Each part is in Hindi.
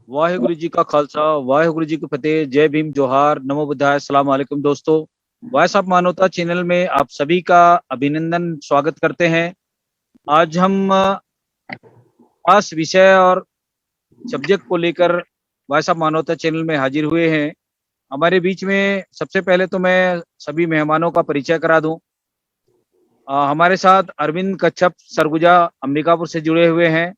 वाहिगुरु जी का खालसा, वाहिगुरु जी की फतेह। जय भीम, जोहार, नमो बुद्धाय, अस्सलाम वालेकुम दोस्तों। वॉइस ऑफ मानवता चैनल में आप सभी का अभिनंदन, स्वागत करते हैं। आज हम खास विषय और सब्जेक्ट को लेकर वॉइस ऑफ मानवता चैनल में हाजिर हुए हैं। हमारे बीच में सबसे पहले तो मैं सभी मेहमानों का परिचय करा दूं। हमारे साथ अरविंद कच्छप सरगुजा अंबिकापुर से जुड़े हुए हैं।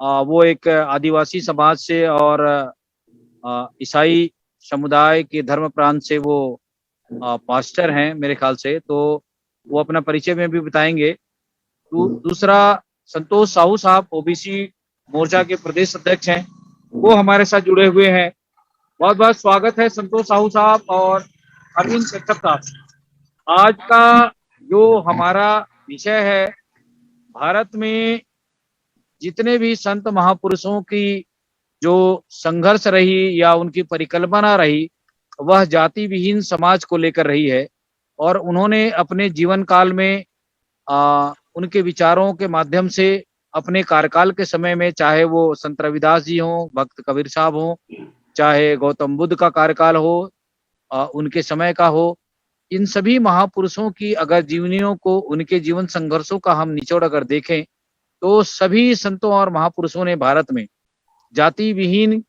वो एक आदिवासी समाज से और ईसाई समुदाय के धर्म प्रांत से वो पास्टर हैं मेरे ख्याल से, तो वो अपना परिचय में भी बताएंगे। दूसरा, संतोष साहू साहब ओबीसी मोर्चा के प्रदेश अध्यक्ष हैं, वो हमारे साथ जुड़े हुए हैं। बहुत बहुत स्वागत है संतोष साहू साहब और अरविंद कच्छप साहब। आज का जो हमारा विषय है, भारत में जितने भी संत महापुरुषों की जो संघर्ष रही या उनकी परिकल्पना रही, वह जाति विहीन समाज को लेकर रही है। और उन्होंने अपने जीवन काल में उनके विचारों के माध्यम से अपने कार्यकाल के समय में, चाहे वो संत रविदास जी हों, भक्त कबीर साहब हों, चाहे गौतम बुद्ध का कार्यकाल हो, उनके समय का हो, इन सभी महापुरुषों की अगर जीवनियों को, उनके जीवन संघर्षों का हम निचोड़ अगर देखें, तो सभी संतों और महापुरुषों ने भारत में जाति विहीन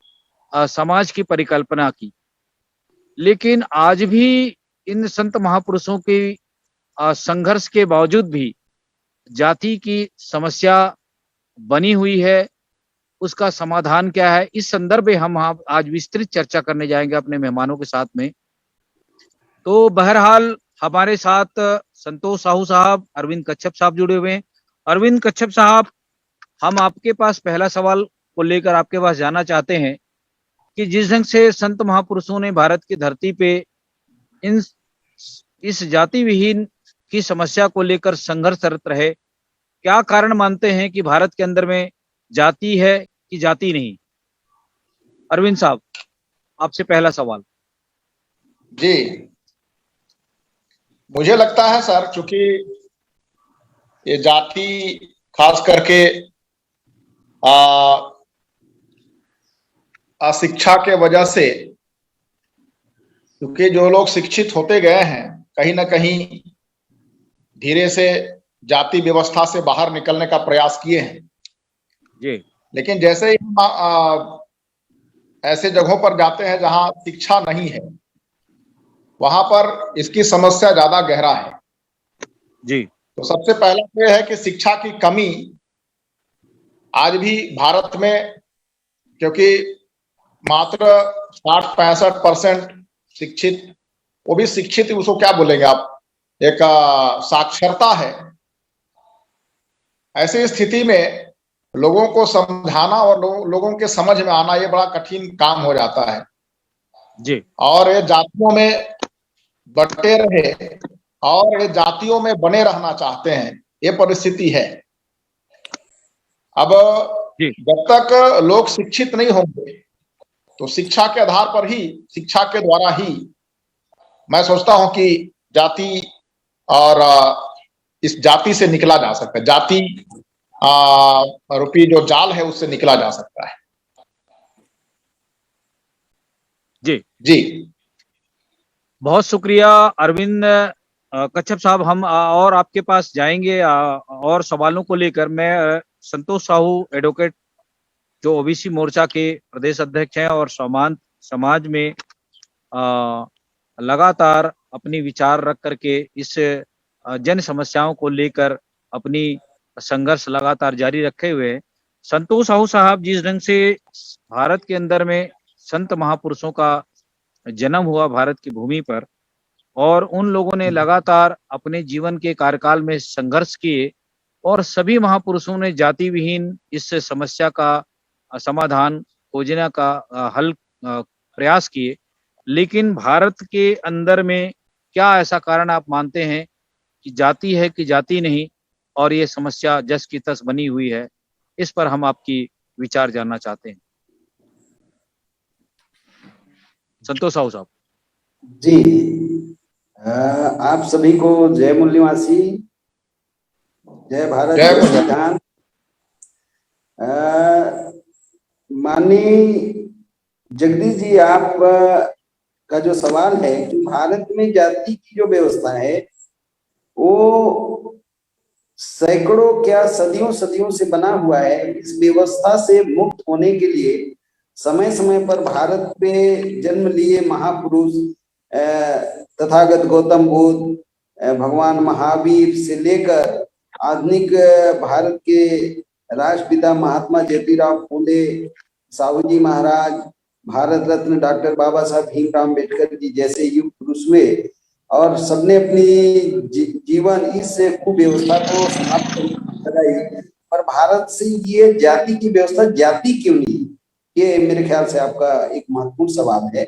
समाज की परिकल्पना की। लेकिन आज भी इन संत महापुरुषों के संघर्ष के बावजूद भी जाति की समस्या बनी हुई है। उसका समाधान क्या है, इस संदर्भ में हम आज विस्तृत चर्चा करने जाएंगे अपने मेहमानों के साथ में। तो बहरहाल हमारे साथ संतोष साहू साहब, अरविंद कच्छप साहब जुड़े हुए हैं। अरविंद कच्छप साहब, हम आपके पास पहला सवाल को लेकर आपके पास जाना चाहते हैं कि जिस ढंग से संत महापुरुषों ने भारत की धरती पे इन इस जाति विहीन की समस्या को लेकर संघर्षरत रहे, क्या कारण मानते हैं कि भारत के अंदर में जाति है कि जाति नहीं? अरविंद साहब, आपसे पहला सवाल। जी, मुझे लगता है सर, चूंकि ये जाति खास करके अशिक्षा के वजह से, क्योंकि जो लोग शिक्षित होते गए हैं कहीं ना कहीं धीरे से जाति व्यवस्था से बाहर निकलने का प्रयास किए हैं जी। लेकिन जैसे ही हम ऐसे जगहों पर जाते हैं जहां शिक्षा नहीं है, वहां पर इसकी समस्या ज्यादा गहरा है। जी। तो सबसे पहला तो है कि शिक्षा की कमी आज भी भारत में, क्योंकि मात्र 60-65% शिक्षित, वो भी शिक्षित उसको क्या बोलेंगे आप, एक साक्षरता है। ऐसी स्थिति में लोगों को समझाना और लोगों के समझ में आना ये बड़ा कठिन काम हो जाता है जी। और ये जातियों में बटे रहे और ये जातियों में बने रहना चाहते हैं, ये परिस्थिति है। अब जब तक लोग शिक्षित नहीं होंगे तो शिक्षा के आधार पर ही, शिक्षा के द्वारा ही मैं सोचता हूं कि जाति और इस जाति से निकला जा सकता है, जाति रूपी जो जाल है उससे निकला जा सकता है। जी जी, बहुत शुक्रिया अरविंद कच्छप साहब। हम और आपके पास जाएंगे और सवालों को लेकर। मैं संतोष साहू एडवोकेट, जो ओबीसी मोर्चा के प्रदेश अध्यक्ष हैं और समाज में लगातार अपनी विचार रख करके इस जन समस्याओं को लेकर अपनी संघर्ष लगातार जारी रखे हुए हैं। संतोष साहू साहब, जिस ढंग से भारत के अंदर में संत महापुरुषों का जन्म हुआ भारत की भूमि पर, और उन लोगों ने लगातार अपने जीवन के कार्यकाल में संघर्ष किए और सभी महापुरुषों ने जाति विहीन इस समस्या का समाधान खोजने का हल प्रयास किए। लेकिन भारत के अंदर में क्या ऐसा कारण आप मानते हैं कि जाति है कि जाति नहीं, और ये समस्या जस की तस बनी हुई है? इस पर हम आपकी विचार जानना चाहते हैं। संतोष साहू साहब। जी, आप सभी को जय मूल्यवासी, जय भारत, जय संविधान। माननीय जगदीश जी, आप का जो सवाल है कि भारत में जाति की जो व्यवस्था है वो सैकड़ों क्या सदियों सदियों से बना हुआ है। इस व्यवस्था से मुक्त होने के लिए समय समय पर भारत पे जन्म लिए महापुरुष तथागत गौतम बुद्ध, भगवान महावीर से लेकर आधुनिक भारत के राष्ट्रपिता महात्मा ज्योतिराव फूले, साहू जी महाराज, भारत रत्न डॉक्टर बाबा साहब भीमराव अम्बेडकर जी जैसे युग पुरुष हुए और सबने अपनी जीवन इस कुव्यवस्था को समाप्त कराई। पर भारत से ये जाति की व्यवस्था जाति क्यों नहीं, ये मेरे ख्याल से आपका एक महत्वपूर्ण सवाल है।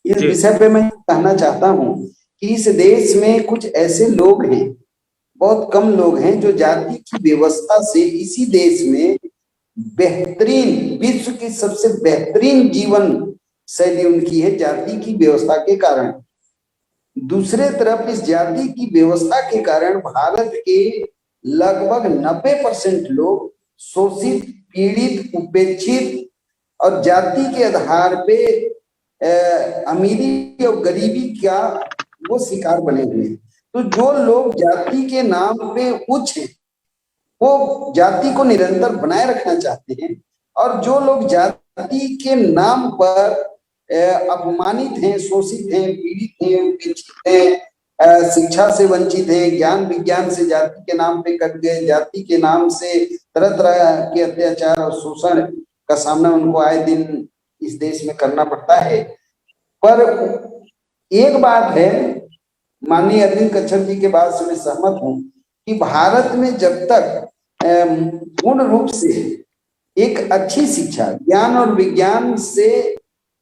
इस विषय पे मैं कहना चाहता हूँ कि इस देश में कुछ ऐसे लोग हैं, बहुत कम लोग हैं, जो जाति की व्यवस्था से इसी देश में बेहतरीन, विश्व की सबसे बेहतरीन जीवन शैली उनकी है जाति की व्यवस्था के कारण। दूसरे तरफ इस जाति की व्यवस्था के कारण भारत के लगभग 90% लोग शोषित, पीड़ित, उपेक्षित और जाति के आधार पे अमीरी और गरीबी का वो शिकार बने हुए हैं। तो जो लोग जाति के नाम पे उच्च हैं वो जाति को निरंतर बनाए रखना चाहते हैं, और जो लोग जाति के नाम पर अपमानित हैं, शोषित हैं, पीड़ित हैं, उपेक्षित हैं, शिक्षा से वंचित हैं, ज्ञान विज्ञान से जाति के नाम पे कट गए, जाति के नाम से तरह तरह के अत्याचार और शोषण का सामना उनको आए दिन इस देश में करना पड़ता है। पर एक बात है, माननीय अरविंद कच्छप जी के बात से मैं सहमत हूं कि भारत में जब तक पूर्ण रूप से एक अच्छी शिक्षा, ज्ञान और विज्ञान से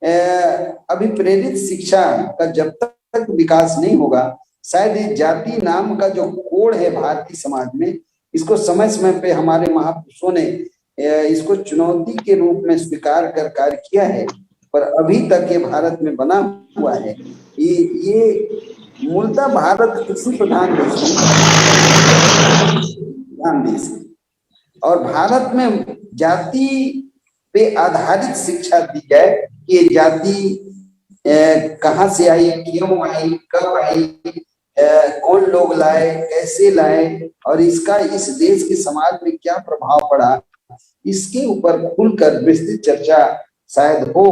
अभिप्रेरित शिक्षा का जब तक विकास नहीं होगा, शायद जाति नाम का जो कोड है भारतीय समाज में, इसको समय समय पे हमारे महापुरुषों ने इसको चुनौती के रूप में स्वीकार कर कार्य किया है, पर अभी तक ये भारत में बना हुआ है। ये मूलतः भारत कृषि प्रधान देश है और भारत में जाति पे आधारित शिक्षा दी जाए कि ये जाति कहाँ से आई, क्यों आई, कब आई, कौन लोग लाए, कैसे लाए और इसका इस देश के समाज में क्या प्रभाव पड़ा, इसके ऊपर खुलकर विस्तृत चर्चा शायद हो,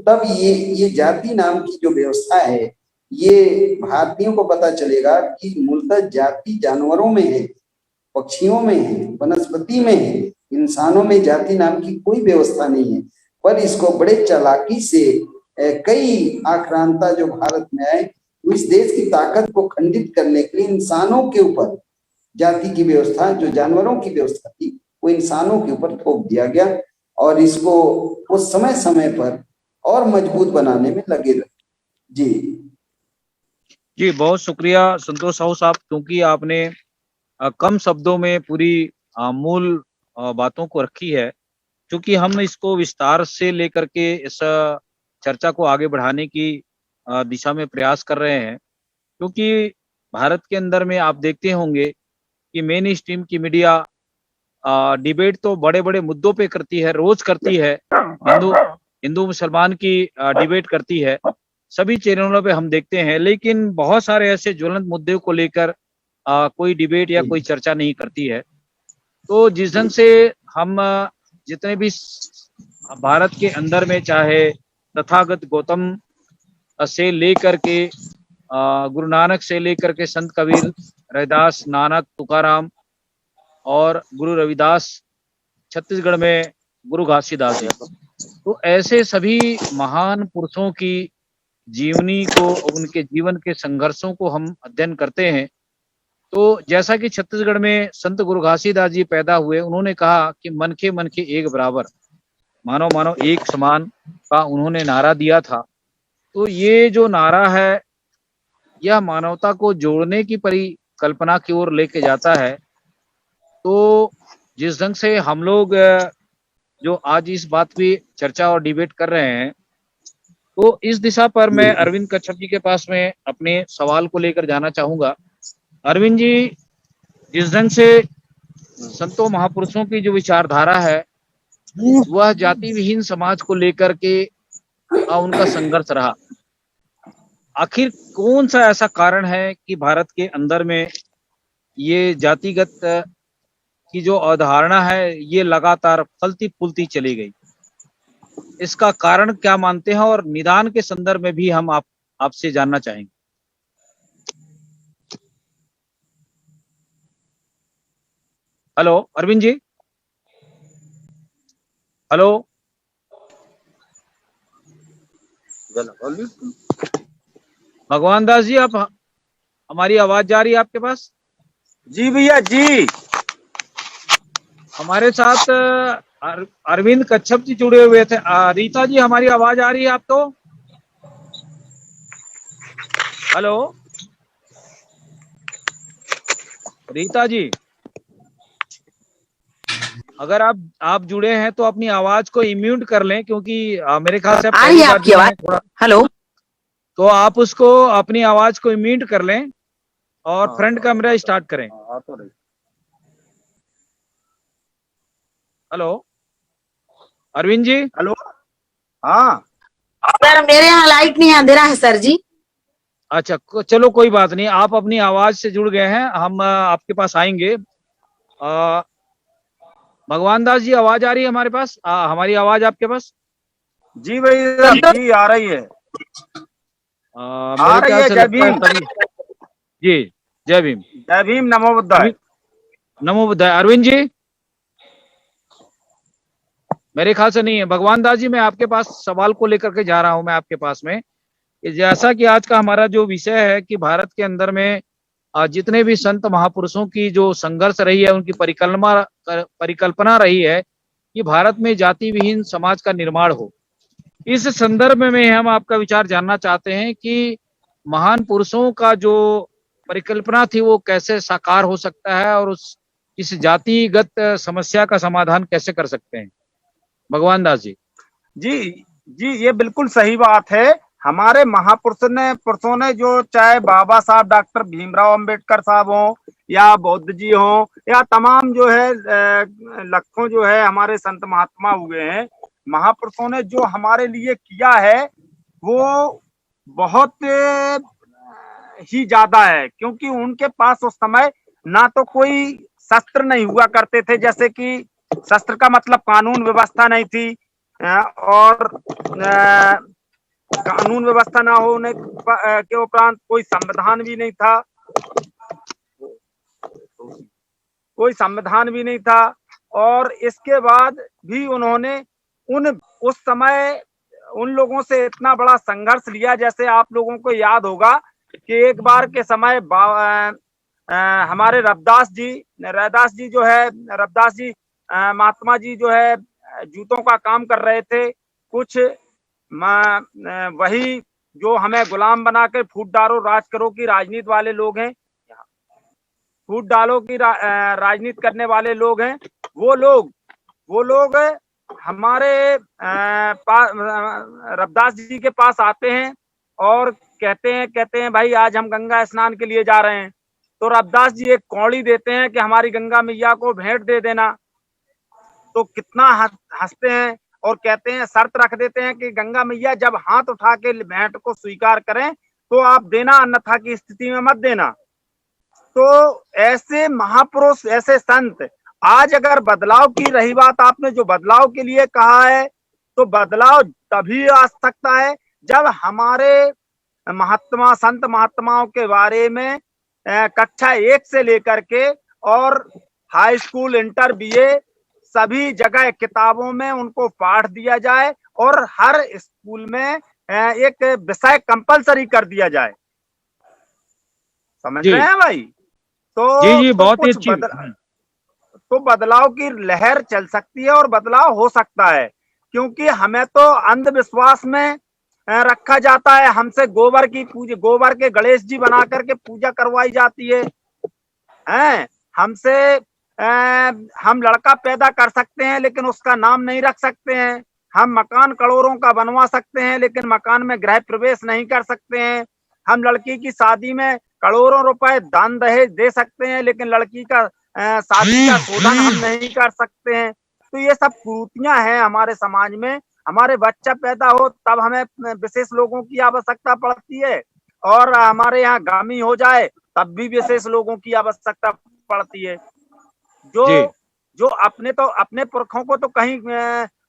तब ये जाति नाम की जो व्यवस्था है ये भारतीयों को पता चलेगा कि मूलतः जाति जानवरों में है, पक्षियों में है, वनस्पति में है, इंसानों में जाति नाम की कोई व्यवस्था नहीं है। पर इसको बड़े चालाकी से कई आक्रांता जो भारत में आए, इस देश की ताकत को खंडित करने के लिए इंसानों के ऊपर जाति की व्यवस्था, जो जानवरों की व्यवस्था थी, वो इंसानों के ऊपर थोप दिया गया और इसको वो समय समय पर और मजबूत बनाने में लगे रहे। जी, बहुत शुक्रिया संतोष साहू साहब, क्योंकि आपने कम शब्दों में पूरी मूल बातों को रखी है। क्योंकि हम इसको विस्तार से लेकर के इस चर्चा को आगे बढ़ाने की दिशा में प्रयास कर रहे हैं, क्योंकि भारत के अंदर में आप देखते होंगे कि मेन स्ट्रीम की मीडिया डिबेट तो बड़े बड़े मुद्दों पे करती है, रोज करती है, हिंदू मुसलमान की डिबेट करती है, सभी चैनलों पे हम देखते हैं, लेकिन बहुत सारे ऐसे ज्वलंत मुद्दों को लेकर कोई डिबेट या कोई चर्चा नहीं करती है। तो जिस ढंग से हम जितने भी भारत के अंदर में, चाहे तथागत गौतम से लेकर के गुरु नानक से लेकर के संत कबीर, रविदास, नानक, तुकाराम और गुरु रविदास, छत्तीसगढ़ में गुरु घासीदास जी, तो ऐसे सभी महान पुरुषों की जीवनी को, उनके जीवन के संघर्षों को हम अध्ययन करते हैं। तो जैसा कि छत्तीसगढ़ में संत गुरु घासीदास जी पैदा हुए, उन्होंने कहा कि मन के एक बराबर, मानव मानव एक समान का उन्होंने नारा दिया था। तो ये जो नारा है यह मानवता को जोड़ने की परिकल्पना की ओर लेके जाता है। तो जिस ढंग से हम लोग जो आज इस बात पे चर्चा और डिबेट कर रहे हैं, तो इस दिशा पर मैं अरविंद कच्छप जी के पास में अपने सवाल को लेकर जाना चाहूंगा। अरविंद जी, जिस ढंग से संतों महापुरुषों की जो विचारधारा है वह जाति विहीन समाज को लेकर के उनका संघर्ष रहा। आखिर कौन सा ऐसा कारण है कि भारत के अंदर में ये जातिगत की जो अवधारणा है ये लगातार फलती फूलती चली गई? इसका कारण क्या मानते हैं, और निदान के संदर्भ में भी हम आपसे जानना चाहेंगे। Hello Arvind ji, hello. भगवान दास जी, आप हमारी आवाज जा रही है आपके पास? जी भैया जी। हमारे साथ अरविंद कच्छप जी जुड़े हुए थे। रीता जी, हमारी आवाज आ रही है आपको? हेलो रीता जी, अगर आप जुड़े हैं तो अपनी आवाज को इम्यूट कर लें, क्योंकि मेरे ख्याल से आ रही है आपकी आवाज। हेलो, तो आप उसको अपनी आवाज को इम्यूट कर लें और फ्रंट कैमरा स्टार्ट करें। हेलो अरविंद जी। हेलो। हाँ सर मेरे यहाँ लाइट नहीं अंधेरा है सर जी। अच्छा, चलो कोई बात नहीं, आप अपनी आवाज से जुड़ गए हैं, हम आपके पास आएंगे। भगवान दास जी, आवाज आ रही है हमारे पास? हमारी आवाज आपके पास? जी भैया जी, आ रही है। मेरे ख्याल से लगता है तभी। जी, जय भीम। जय भीम, नमो बुद्धाय। नमो बुद्धाय। अरविंद जी, मेरे ख्याल से नहीं है। भगवान दास जी, मैं आपके पास सवाल को लेकर के जा रहा हूं, मैं आपके पास में, कि जैसा कि आज का हमारा जो विषय है कि भारत के अंदर में जितने भी संत महापुरुषों की जो संघर्ष रही है, उनकी परिकल्पना रही है कि भारत में जाति विहीन समाज का निर्माण हो। इस संदर्भ में हम आपका विचार जानना चाहते हैं कि महान पुरुषों का जो परिकल्पना थी वो कैसे साकार हो सकता है, और इस जातिगत समस्या का समाधान कैसे कर सकते हैं? भगवान दास जी। जी जी, ये बिल्कुल सही बात है। हमारे पुरुषों ने जो, चाहे बाबा साहब डॉक्टर भीमराव अंबेडकर साहब हो, या बौद्ध जी हो, या तमाम जो है लाखों जो है हमारे संत महात्मा हुए हैं, महापुरुषों ने जो हमारे लिए किया है वो बहुत ही ज्यादा है। क्योंकि उनके पास उस समय ना तो कोई शस्त्र नहीं हुआ करते थे, जैसे कि शस्त्र का मतलब कानून व्यवस्था नहीं थी, और कानून व्यवस्था ना होने के उपरांत कोई संविधान भी नहीं था, और इसके बाद भी उन्होंने उस समय उन लोगों से इतना बड़ा संघर्ष लिया। जैसे आप लोगों को याद होगा कि एक बार के समय हमारे रविदास जी जो है, रविदास जी महात्मा जी जो है जूतों का काम कर रहे थे। कुछ वही जो हमें गुलाम बनाकर फूट डालो राज करो की राजनीति वाले लोग हैं, फूट डालो की राजनीति करने वाले लोग हैं, वो लोग हमारे रविदास जी के पास आते हैं और कहते हैं भाई आज हम गंगा स्नान के लिए जा रहे हैं। तो रविदास जी एक कौड़ी देते हैं कि हमारी गंगा मैया को भेंट दे देना। तो कितना हंसते हैं और कहते हैं, शर्त रख देते हैं कि गंगा मैया जब हाथ उठा के भेंट को स्वीकार करें तो आप देना, अन्यथा की स्थिति में मत देना। तो ऐसे महापुरुष, ऐसे संत, आज अगर बदलाव की रही बात, आपने जो बदलाव के लिए कहा है, तो बदलाव तभी आ सकता है जब हमारे संत महात्माओं के बारे में कक्षा 1 से लेकर के और हाई स्कूल, इंटर, बीए सभी जगह किताबों में उनको पाठ दिया जाए और हर स्कूल में एक विषय कंपलसरी कर दिया जाए। समझ रहे हैं भाई? तो जी, बहुत ही अच्छी। तो बदलाव की लहर चल सकती है और बदलाव हो सकता है। क्योंकि हमें तो अंधविश्वास में रखा जाता है। हमसे गोबर के गणेश जी बना करके पूजा करवाई जाती है। हमसे हम लड़का पैदा कर सकते हैं लेकिन उसका नाम नहीं रख सकते हैं। हम मकान करोड़ों का बनवा सकते हैं लेकिन मकान में गृह प्रवेश नहीं कर सकते हैं। हम लड़की की शादी में करोड़ों रुपए दान दहेज दे सकते हैं लेकिन लड़की का शादी का शोधन हम नहीं कर सकते हैं। तो ये सब कुरीतियां हैं हमारे समाज में। हमारे बच्चा पैदा हो तब हमें विशेष लोगों की आवश्यकता पड़ती है, और हमारे यहाँ गामी हो जाए तब भी विशेष लोगों की आवश्यकता पड़ती है। जो जी जो अपने पुरखों को तो कहीं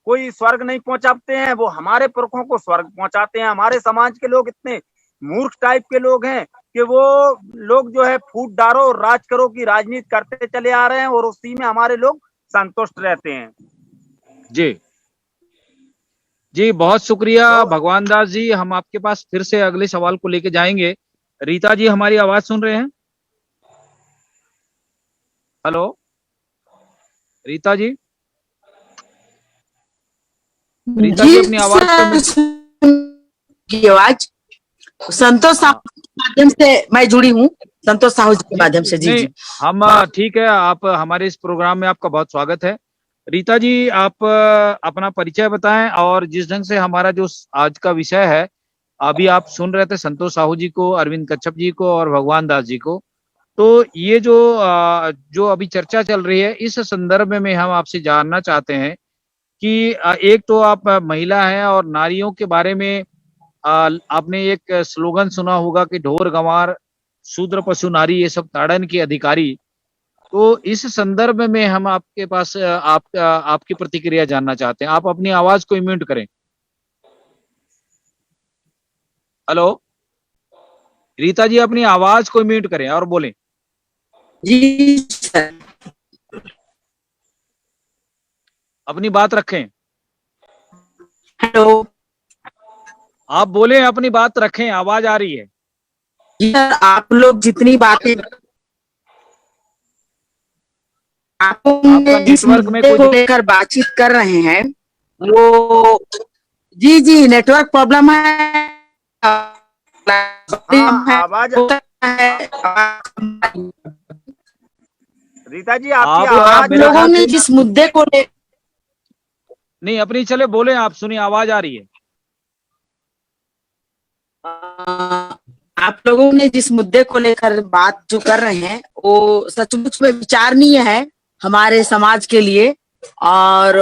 कोई स्वर्ग नहीं पहुंचाते हैं, वो हमारे पुरखों को स्वर्ग पहुंचाते हैं। हमारे समाज के लोग इतने मूर्ख टाइप के लोग हैं कि वो लोग जो है फूट डारो और राज करो की राजनीति करते चले आ रहे हैं, और उसी में हमारे लोग संतुष्ट रहते हैं। जी जी, बहुत शुक्रिया भगवान दास जी। हम आपके पास फिर से अगले सवाल को लेके जाएंगे। रीता जी, हमारी आवाज सुन रहे हैं? हेलो रीता जी, रीता जी अपनी आवाज की आवाज संतोष साहू के माध्यम से मैं जुड़ी हूँ, संतोष साहू जी के माध्यम से। जी नहीं, जी हम ठीक है, आप हमारे इस प्रोग्राम में आपका बहुत स्वागत है। रीता जी, आप अपना परिचय बताएं, और जिस ढंग से हमारा जो आज का विषय है, अभी आप सुन रहे थे संतोष साहू जी को, अरविंद कच्छप जी को और भगवान दास जी को। तो ये जो अभी चर्चा चल रही है, इस संदर्भ में हम आपसे जानना चाहते हैं कि एक तो आप महिला हैं, और नारियों के बारे में आपने एक स्लोगन सुना होगा कि ढोर गंवार शूद्र पशु नारी ये सब ताड़न के अधिकारी। तो इस संदर्भ में हम आपके पास आपकी प्रतिक्रिया जानना चाहते हैं। आप अपनी आवाज को म्यूट करें। हेलो रीता जी, अपनी आवाज को म्यूट करें और बोलें। जी सर। अपनी बात रखें। हेलो आप बोले, अपनी बात रखें, आवाज आ रही है। जी सर, आप लोग जितनी बातें आपका जिस नेटवर्क में मुद्दे कोई को लेकर बातचीत कर रहे हैं वो, जी जी नेटवर्क प्रॉब्लम है, आवाज रीता जी आपकी आप आवाज मेरे लोगों ख्याल ने से जिस मुद्दे को नहीं, अपनी चले बोले, आप सुनिए, आवाज आ रही है। आप लोगों ने जिस मुद्दे को लेकर बात जो कर रहे हैं वो सचमुच में विचारणीय है हमारे समाज के लिए, और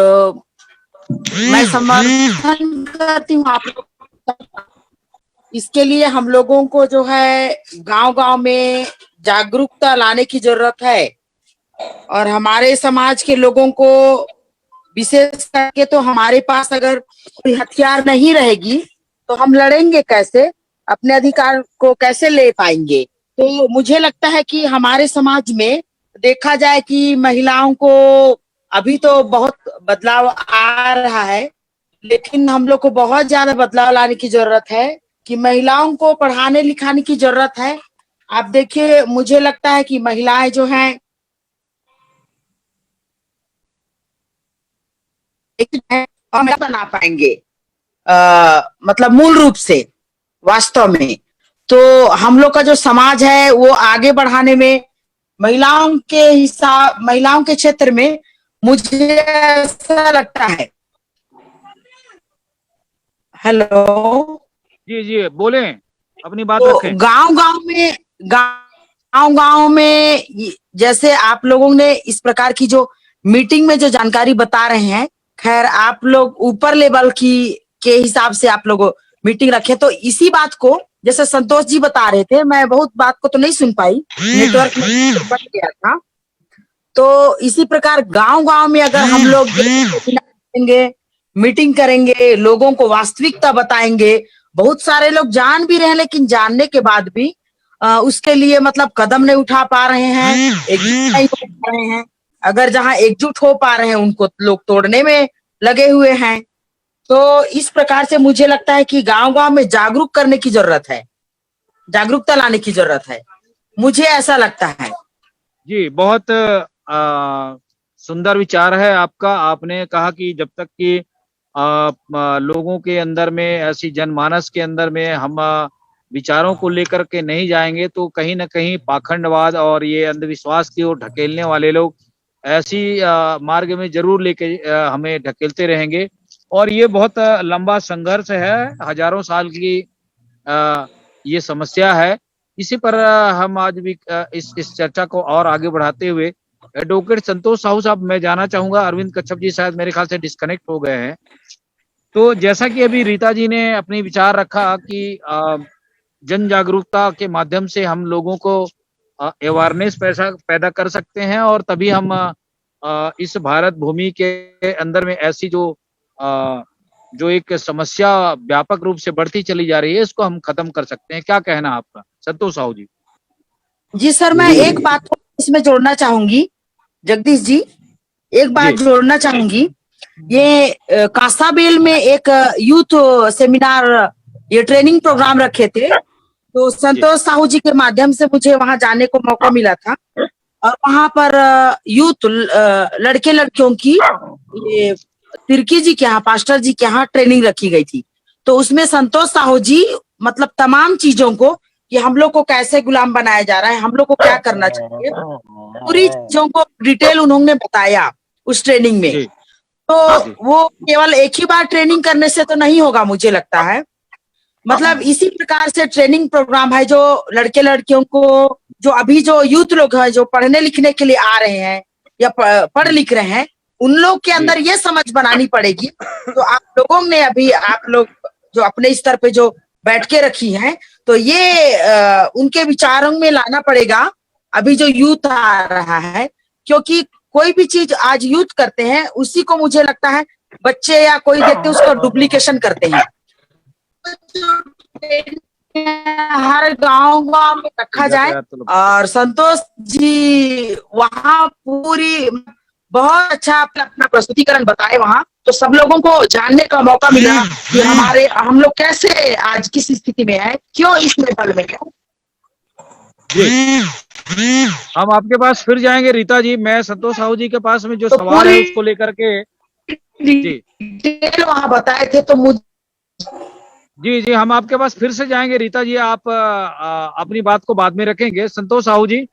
मैं समर्थन करती हूँ आप लोग। इसके लिए हम लोगों को जो है गांव-गांव में जागरूकता लाने की जरूरत है, और हमारे समाज के लोगों को विशेष करके तो हमारे पास अगर कोई हथियार नहीं रहेगी तो हम लड़ेंगे कैसे, अपने अधिकार को कैसे ले पाएंगे। तो मुझे लगता है कि हमारे समाज में देखा जाए कि महिलाओं को अभी तो बहुत बदलाव आ रहा है, लेकिन हम लोग को बहुत ज्यादा बदलाव लाने की जरूरत है कि महिलाओं को पढ़ाने लिखाने की जरूरत है। आप देखिए, मुझे लगता है कि महिलाएं जो हैं हम बना पाएंगे, मतलब मूल रूप से वास्तव में तो हम लोग का जो समाज है वो आगे बढ़ाने में महिलाओं के क्षेत्र में मुझे ऐसा लगता है। हेलो जी जी बोले, अपनी बात तो रखें। गांव में जैसे आप लोगों ने इस प्रकार की जो मीटिंग में जो जानकारी बता रहे हैं, खैर आप लोग ऊपर लेवल की के हिसाब से आप लोग मीटिंग रखे, तो इसी बात को जैसे संतोष जी बता रहे थे, मैं बहुत बात को तो नहीं सुन पाई, नेटवर्क में कट गया था। तो इसी प्रकार गांव-गांव में अगर हम लोग मीटिंग करेंगे, लोगों को वास्तविकता बताएंगे, बहुत सारे लोग जान भी रहे हैं लेकिन जानने के बाद भी उसके लिए मतलब कदम नहीं उठा पा रहे हैं, एकजुट नहीं हो पा रहे हैं। अगर जहां एकजुट हो पा रहे हैं उनको लोग तोड़ने में लगे हुए हैं। तो इस प्रकार से मुझे लगता है कि गांव-गांव में जागरूक करने की जरूरत है, जागरूकता लाने की जरूरत है, मुझे ऐसा लगता है। जी, बहुत सुंदर विचार है आपका। आपने कहा कि जब तक कि लोगों के अंदर में, ऐसी जनमानस के अंदर में हम विचारों को लेकर के नहीं जाएंगे तो कहीं न कहीं पाखंडवाद और ये अंधविश्वास की ओर ढकेलने वाले लोग ऐसी मार्ग में जरूर लेके हमें ढकेलते रहेंगे। और ये बहुत लंबा संघर्ष है, हजारों साल की ये समस्या है। इसी पर हम आज भी इस चर्चा को और आगे बढ़ाते हुए एडवोकेट संतोष साहू साहब, मैं जानना चाहूंगा, अरविंद कच्छप जी शायद मेरे ख्याल से डिस्कनेक्ट हो गए हैं। तो जैसा कि अभी रीता जी ने अपनी विचार रखा कि जन जागरूकता के माध्यम से हम लोगों को अवेयरनेस पैदा कर सकते हैं और तभी हम इस भारत भूमि के अंदर में ऐसी जो एक समस्या व्यापक रूप से बढ़ती चली जा रही है, इसको हम खत्म कर सकते हैं। क्या कहना आपका संतोष साहू जी? जी सर, मैं एक बात इसमें जोड़ना चाहूंगी, जगदीश जी, एक बात जोड़ना चाहूंगी। ये कासाबेल में एक यूथ सेमिनार, ये ट्रेनिंग प्रोग्राम रखे थे, तो संतोष साहू जी के माध्यम से मुझे वहां जाने को मौका मिला था और वहां पर यूथ लड़के लड़कियों की ये तिर्की जी के यहाँ, पास्टर जी के यहाँ ट्रेनिंग रखी गई थी। तो उसमें संतोष साहू जी मतलब तमाम चीजों को कि हम लोग को कैसे गुलाम बनाया जा रहा है, हम लोग को क्या करना चाहिए, पूरी चीजों को डिटेल उन्होंने बताया उस ट्रेनिंग में। तो वो केवल एक ही बार ट्रेनिंग करने से तो नहीं होगा, मुझे लगता है मतलब इसी प्रकार से ट्रेनिंग प्रोग्राम है जो लड़के लड़कियों को, जो अभी जो यूथ लोग हैं जो पढ़ने लिखने के लिए आ रहे हैं या पढ़ लिख रहे हैं, उन लोग के अंदर ये समझ बनानी पड़ेगी। तो आप लोगों ने अभी, आप लोग जो अपने स्तर पे जो बैठ के रखी हैं, तो ये उनके विचारों में लाना पड़ेगा अभी जो यूथ आ रहा है, क्योंकि कोई भी चीज आज यूथ करते हैं उसी को मुझे लगता है बच्चे या कोई देखते उसको डुप्लीकेशन करते हैं। हर गांव में रखा जाए और संतोष जी वहाँ पूरी बहुत अच्छा अपना प्रस्तुतिकरण बताए वहाँ, तो सब लोगों को जानने का मौका मिला कि हम लोग कैसे आज किस स्थिति में है, क्यों इस लेवल में है। हम आपके पास फिर जाएंगे रीता जी, मैं संतोष साहू जी के पास में जो सवाल है उसको लेकर के जी वहाँ बताए थे, तो मुझे जी हम आपके पास फिर से जाएंगे रीता जी, आप अपनी बात को बाद में रखेंगे। संतोष साहू जी,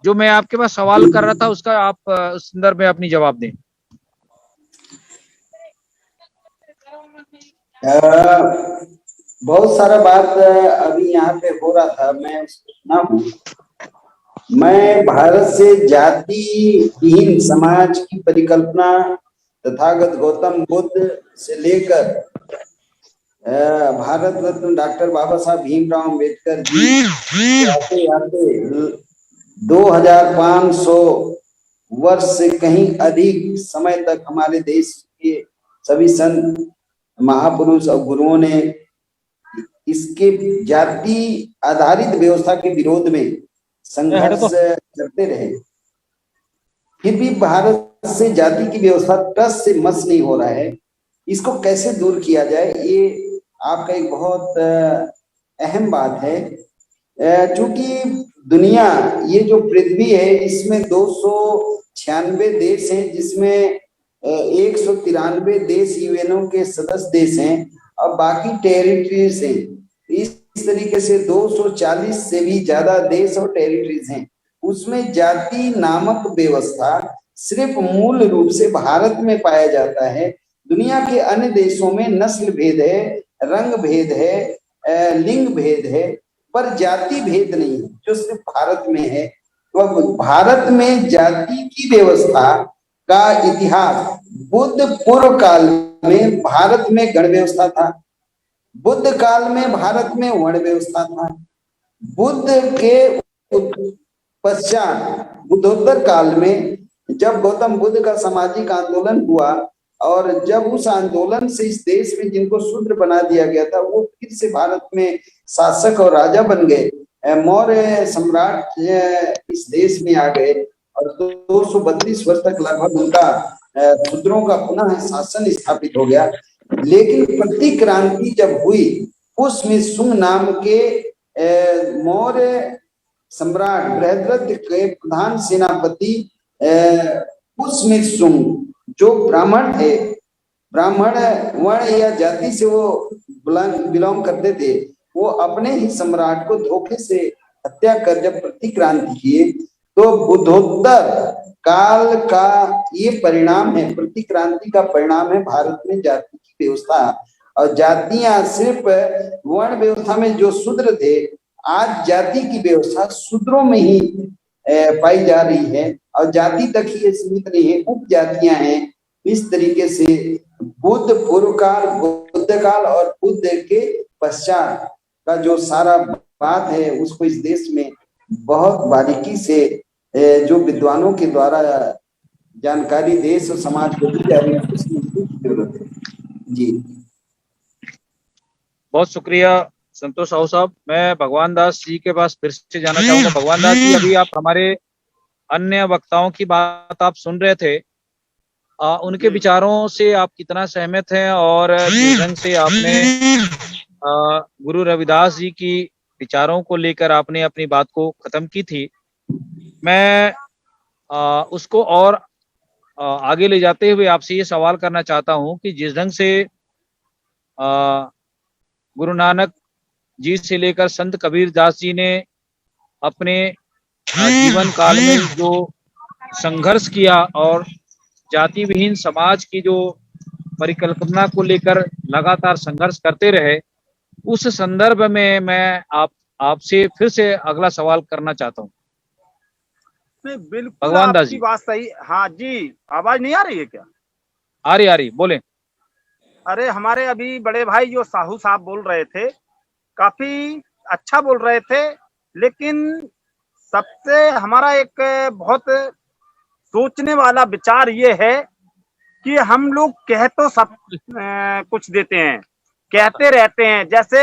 जो मैं आपके पास सवाल कर रहा था उसका आप उस संदर्भ में अपनी जवाब दें। बहुत सारा बात अभी यहाँ पे हो रहा था, मैं उसको सुना हूँ। मैं भारत से जाति विहीन समाज की परिकल्पना तथागत गौतम बुद्ध से लेकर भारत रत्न डॉक्टर बाबा साहब भीमराव अम्बेडकर जी आते आते 2500 वर्ष से कहीं अधिक समय तक हमारे देश के सभी संत महापुरुष और गुरुओं ने इसके जाति आधारित व्यवस्था के विरोध में संघर्ष करते रहे। फिर भी भारत से जाति की व्यवस्था टस से मस नहीं हो रहा है। इसको कैसे दूर किया जाए, ये आपका एक बहुत अहम बात है। क्योंकि दुनिया, ये जो पृथ्वी है, इसमें 296 देश हैं, जिसमें 193 देश यूएनओ के सदस्य देश हैं और बाकी टेरिटरीज हैं। इस तरीके से 240 से भी ज्यादा देश और टेरिटरीज हैं। उसमें जाति नामक व्यवस्था सिर्फ मूल रूप से भारत में पाया जाता है। दुनिया के अन्य देशों में नस्ल भेद है, रंग भेद है, लिंग भेद है, पर जाति भेद नहीं है, जो सिर्फ भारत में है। तो भारत में जाति की व्यवस्था का इतिहास, बुद्ध पूर्व काल में भारत में गण व्यवस्था था, बुद्ध काल में भारत में वर्ण व्यवस्था था, बुद्ध के पश्चात बुद्धोत्तर काल में जब गौतम बुद्ध का सामाजिक आंदोलन हुआ और जब उस आंदोलन से इस देश में जिनको शूद्र बना दिया गया था वो फिर से भारत में शासक और राजा बन गए, मौर्य सम्राट इस देश में आ गए और 232 वर्ष तक लगभग उनका शूद्रों का पुनः शासन स्थापित हो गया। लेकिन प्रतिक्रांति जब हुई, पुष्य शुंग नाम के मौर्य सम्राट बृहद्रथ के प्रधान सेनापति पुष्य शुंग, जो ब्राह्मण थे, ब्राह्मण वर्ण या जाति से वो बिलोंग करते थे, वो अपने ही सम्राट को धोखे से हत्या कर जब प्रतिक्रांति किए, तो बुद्धोत्तर काल का ये परिणाम है, प्रतिक्रांति का परिणाम है भारत में जाति की व्यवस्था। और जातियां सिर्फ वर्ण व्यवस्था में जो शूद्र थे, आज जाति की व्यवस्था शूद्रों में ही पाई जा रही है, और जाति तक ही ये सीमित नहीं है, उप जातियां हैं। इस तरीके से बुद्ध पूर्व काल, बुद्ध काल और बुद्ध के पश्चात का जो सारा बात है उसको इस देश में बहुत बारीकी से जो विद्वानों के द्वारा जानकारी देश और समाज को दी जा रही है, उसकी जरूरत है। जी बहुत शुक्रिया संतोष साहू साहब। मैं भगवान दास जी के पास फिर से जाना चाहूंगा। भगवान दास जी, अभी आप हमारे अन्य वक्ताओं की बात आप सुन रहे थे, उनके विचारों से आप कितना सहमत हैं, और जिस ढंग से आपने गुरु रविदास जी की विचारों को लेकर आपने अपनी बात को खत्म की थी, मैं उसको और आगे ले जाते हुए आपसे ये सवाल करना चाहता हूं कि जिस ढंग से गुरु नानक जी से लेकर संत कबीर दास जी ने अपने जीवन काल में जो संघर्ष किया और जाति विहीन समाज की जो परिकल्पना को लेकर लगातार संघर्ष करते रहे, उस संदर्भ में मैं आपसे फिर से अगला सवाल करना चाहता हूँ। नहीं, बिल्कुल भगवान दास आपकी जी। बात सही। हाँ जी, आवाज नहीं आ रही है क्या? आ रही, बोले। अरे हमारे अभी बड़े भाई जो साहू साहब बोल रहे थे, काफी अच्छा बोल रहे थे, लेकिन सबसे हमारा एक बहुत सोचने वाला विचार ये है कि हम लोग कह तो सब कुछ देते हैं, कहते रहते हैं। जैसे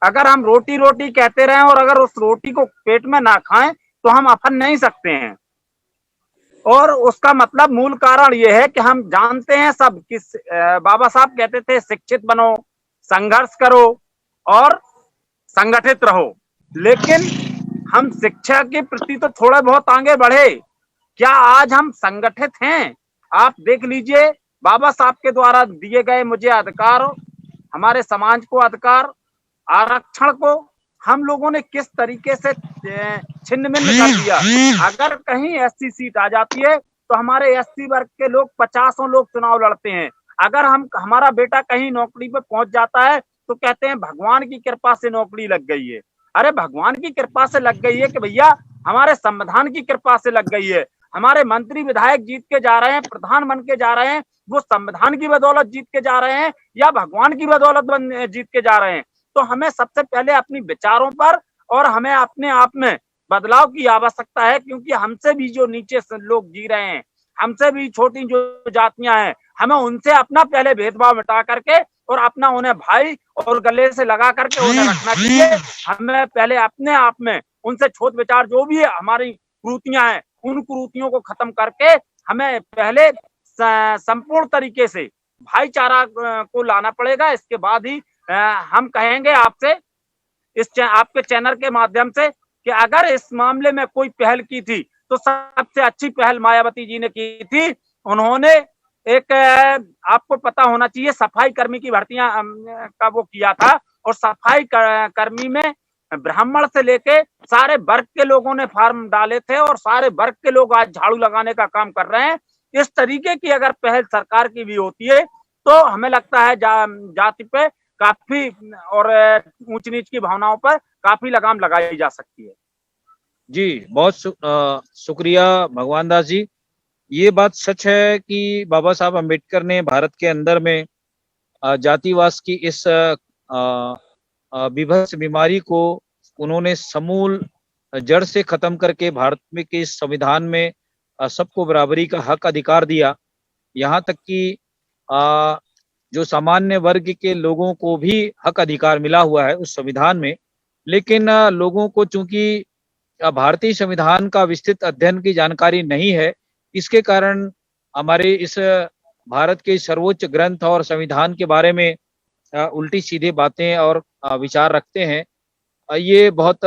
अगर हम रोटी रोटी कहते रहें और अगर उस रोटी को पेट में ना खाएं तो हम अफन नहीं सकते हैं। और उसका मतलब मूल कारण ये है कि हम जानते हैं सब कि बाबा साहब कहते थे शिक्षित बनो, संघर्ष करो और संगठित रहो, लेकिन हम शिक्षा के प्रति तो थोड़ा बहुत आगे बढ़े। क्या आज हम संगठित हैं? आप देख लीजिए, बाबा साहब के द्वारा दिए गए मुझे अधिकार, हमारे समाज को अधिकार, आरक्षण को हम लोगों ने किस तरीके से छिन्न भिन्न कर दिया। अगर कहीं एससी सीट आ जाती है तो हमारे एससी वर्ग के लोग 50 लोग चुनाव लड़ते हैं। अगर हमारा बेटा कहीं नौकरी पे पहुंच जाता है तो कहते हैं भगवान की कृपा से नौकरी लग गई है। अरे भगवान की कृपा से लग गई है कि भैया हमारे संविधान की कृपा से लग गई है। हमारे मंत्री विधायक जीत के जा रहे हैं, प्रधान बन के जा रहे हैं, वो संविधान की बदौलत जीत के जा रहे हैं या भगवान की बदौलत जीत के जा रहे हैं। तो हमें सबसे पहले अपनी विचारों पर और हमें अपने आप में बदलाव की आवश्यकता है, क्योंकि हमसे भी जो नीचे लोग जी रहे हैं, हमसे भी छोटी जो जातियां हैं, हमें उनसे अपना पहले भेदभाव मिटा करके और अपना उन्हें भाई और गले से लगा करके उन्हें रखना चाहिए। हमें पहले अपने आप में उनसे छोट विचार जो भी है, हमारी कुरीतियां हैं, उन कुरीतियों को खत्म करके हमें पहले संपूर्ण तरीके से भाईचारा को लाना पड़ेगा। इसके बाद ही हम कहेंगे आपसे आपके चैनल के माध्यम से कि अगर इस मामले में कोई पहल की थी तो सबसे अच्छी पहल मायावती जी ने की थी। उन्होंने एक आपको पता होना चाहिए सफाई कर्मी की भर्तियां का वो किया था, और सफाई कर्मी में ब्राह्मण से लेके सारे वर्ग के लोगों ने फॉर्म डाले थे और सारे वर्ग के लोग आज झाड़ू लगाने का काम कर रहे हैं। इस तरीके की अगर पहल सरकार की भी होती है तो हमें लगता है जाति पे काफी और ऊंच नीच की भावनाओं पर काफी लगाम लगाई जा सकती है। जी, बहुत शुक्रिया भगवान दास जी। ये बात सच है कि बाबा साहब अम्बेडकर ने भारत के अंदर में जातिवाद की इस विभत्स बीमारी को उन्होंने समूल जड़ से खत्म करके भारत में के इस संविधान में सबको बराबरी का हक अधिकार दिया। यहाँ तक कि जो सामान्य वर्ग के लोगों को भी हक अधिकार मिला हुआ है उस संविधान में। लेकिन लोगों को चूंकि भारतीय संविधान का विस्तृत अध्ययन की जानकारी नहीं है, इसके कारण हमारे इस भारत के सर्वोच्च ग्रंथ और संविधान के बारे में उल्टी सीधी बातें और विचार रखते हैं। ये बहुत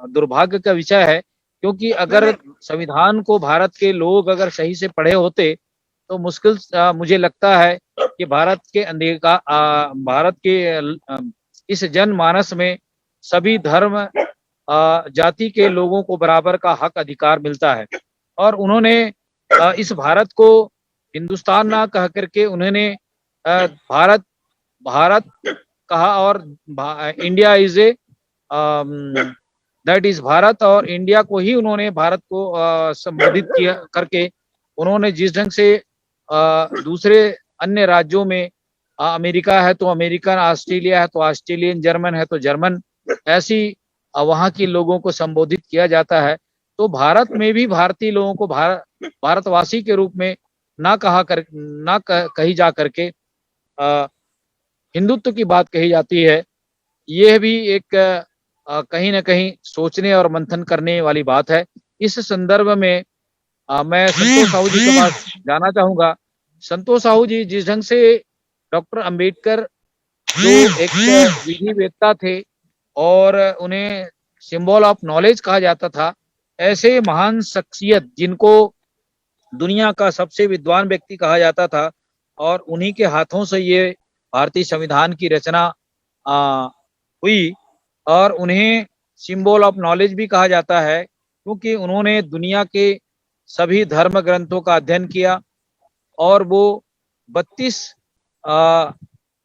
दुर्भाग्य का विषय है, क्योंकि अगर संविधान को भारत के लोग अगर सही से पढ़े होते तो मुश्किल मुझे लगता है कि भारत के इस जनमानस में सभी धर्म जाति के लोगों को बराबर का हक अधिकार मिलता है। और उन्होंने इस भारत को हिंदुस्तान ना कह करके उन्होंने भारत कहा, और India is a that is Bharat, और इंडिया को ही उन्होंने भारत को संबोधित किया करके उन्होंने जिस ढंग से दूसरे अन्य राज्यों में अमेरिका है तो अमेरिकन, ऑस्ट्रेलिया है तो ऑस्ट्रेलियन, जर्मन है तो जर्मन, ऐसी वहाँ के लोगों को संबोधित किया जाता है। तो भारत में भी भारतीय लोगों को भारतवासी के रूप में कही जा करके हिंदुत्व की बात कही जाती है। यह भी एक कहीं ना कहीं सोचने और मंथन करने वाली बात है। इस संदर्भ में मैं संतोष साहू जी के पास जाना चाहूंगा। संतोष साहू जी, जिस ढंग से डॉक्टर अंबेडकर जो एक विधिवेत्ता थे और उन्हें सिंबल ऑफ नॉलेज कहा जाता था, ऐसे महान शख्सियत जिनको दुनिया का सबसे विद्वान व्यक्ति कहा जाता था, और उन्हीं के हाथों से ये भारतीय संविधान की रचना हुई, और उन्हें सिंबल ऑफ नॉलेज भी कहा जाता है क्योंकि उन्होंने दुनिया के सभी धर्म ग्रंथों का अध्ययन किया और वो 32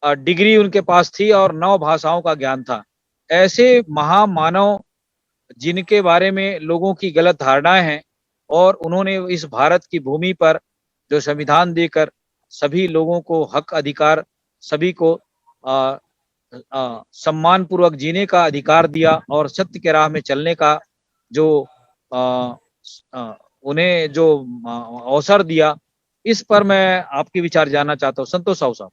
डिग्री उनके पास थी और 9 भाषाओं का ज्ञान था। ऐसे महामानव जिनके बारे में लोगों की गलत धारणाएं हैं, और उन्होंने इस भारत की भूमि पर जो संविधान देकर सभी लोगों को हक अधिकार, सभी को सम्मान पूर्वक जीने का अधिकार दिया और सत्य के राह में चलने का जो उन्हें जो अवसर दिया, इस पर मैं आपके विचार जानना चाहता हूँ। संतोष साहू साहब।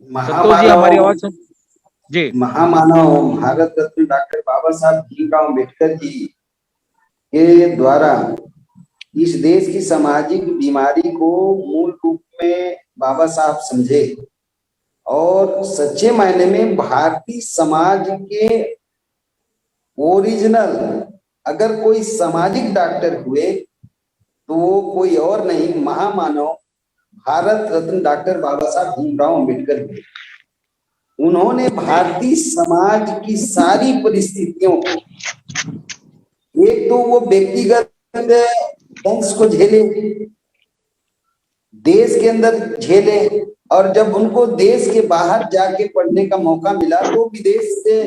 संतोष जी, हमारी आवाज सुन जी। महामानव भारत रत्न डॉक्टर बाबा साहब भीमराव अम्बेडकर जी के द्वारा इस देश की सामाजिक बीमारी को मूल रूप में बाबा साहब समझे और सच्चे मायने में भारतीय समाज के ओरिजिनल अगर कोई सामाजिक डॉक्टर हुए तो वो कोई और नहीं, महामानव भारत रत्न डॉक्टर बाबा साहब भीमराव अम्बेडकर हुए। उन्होंने भारतीय समाज की सारी परिस्थितियों को, एक तो वो व्यक्तिगत दंश को झेले, देश के अंदर झेले, और जब उनको देश के बाहर जाके पढ़ने का मौका मिला तो विदेश से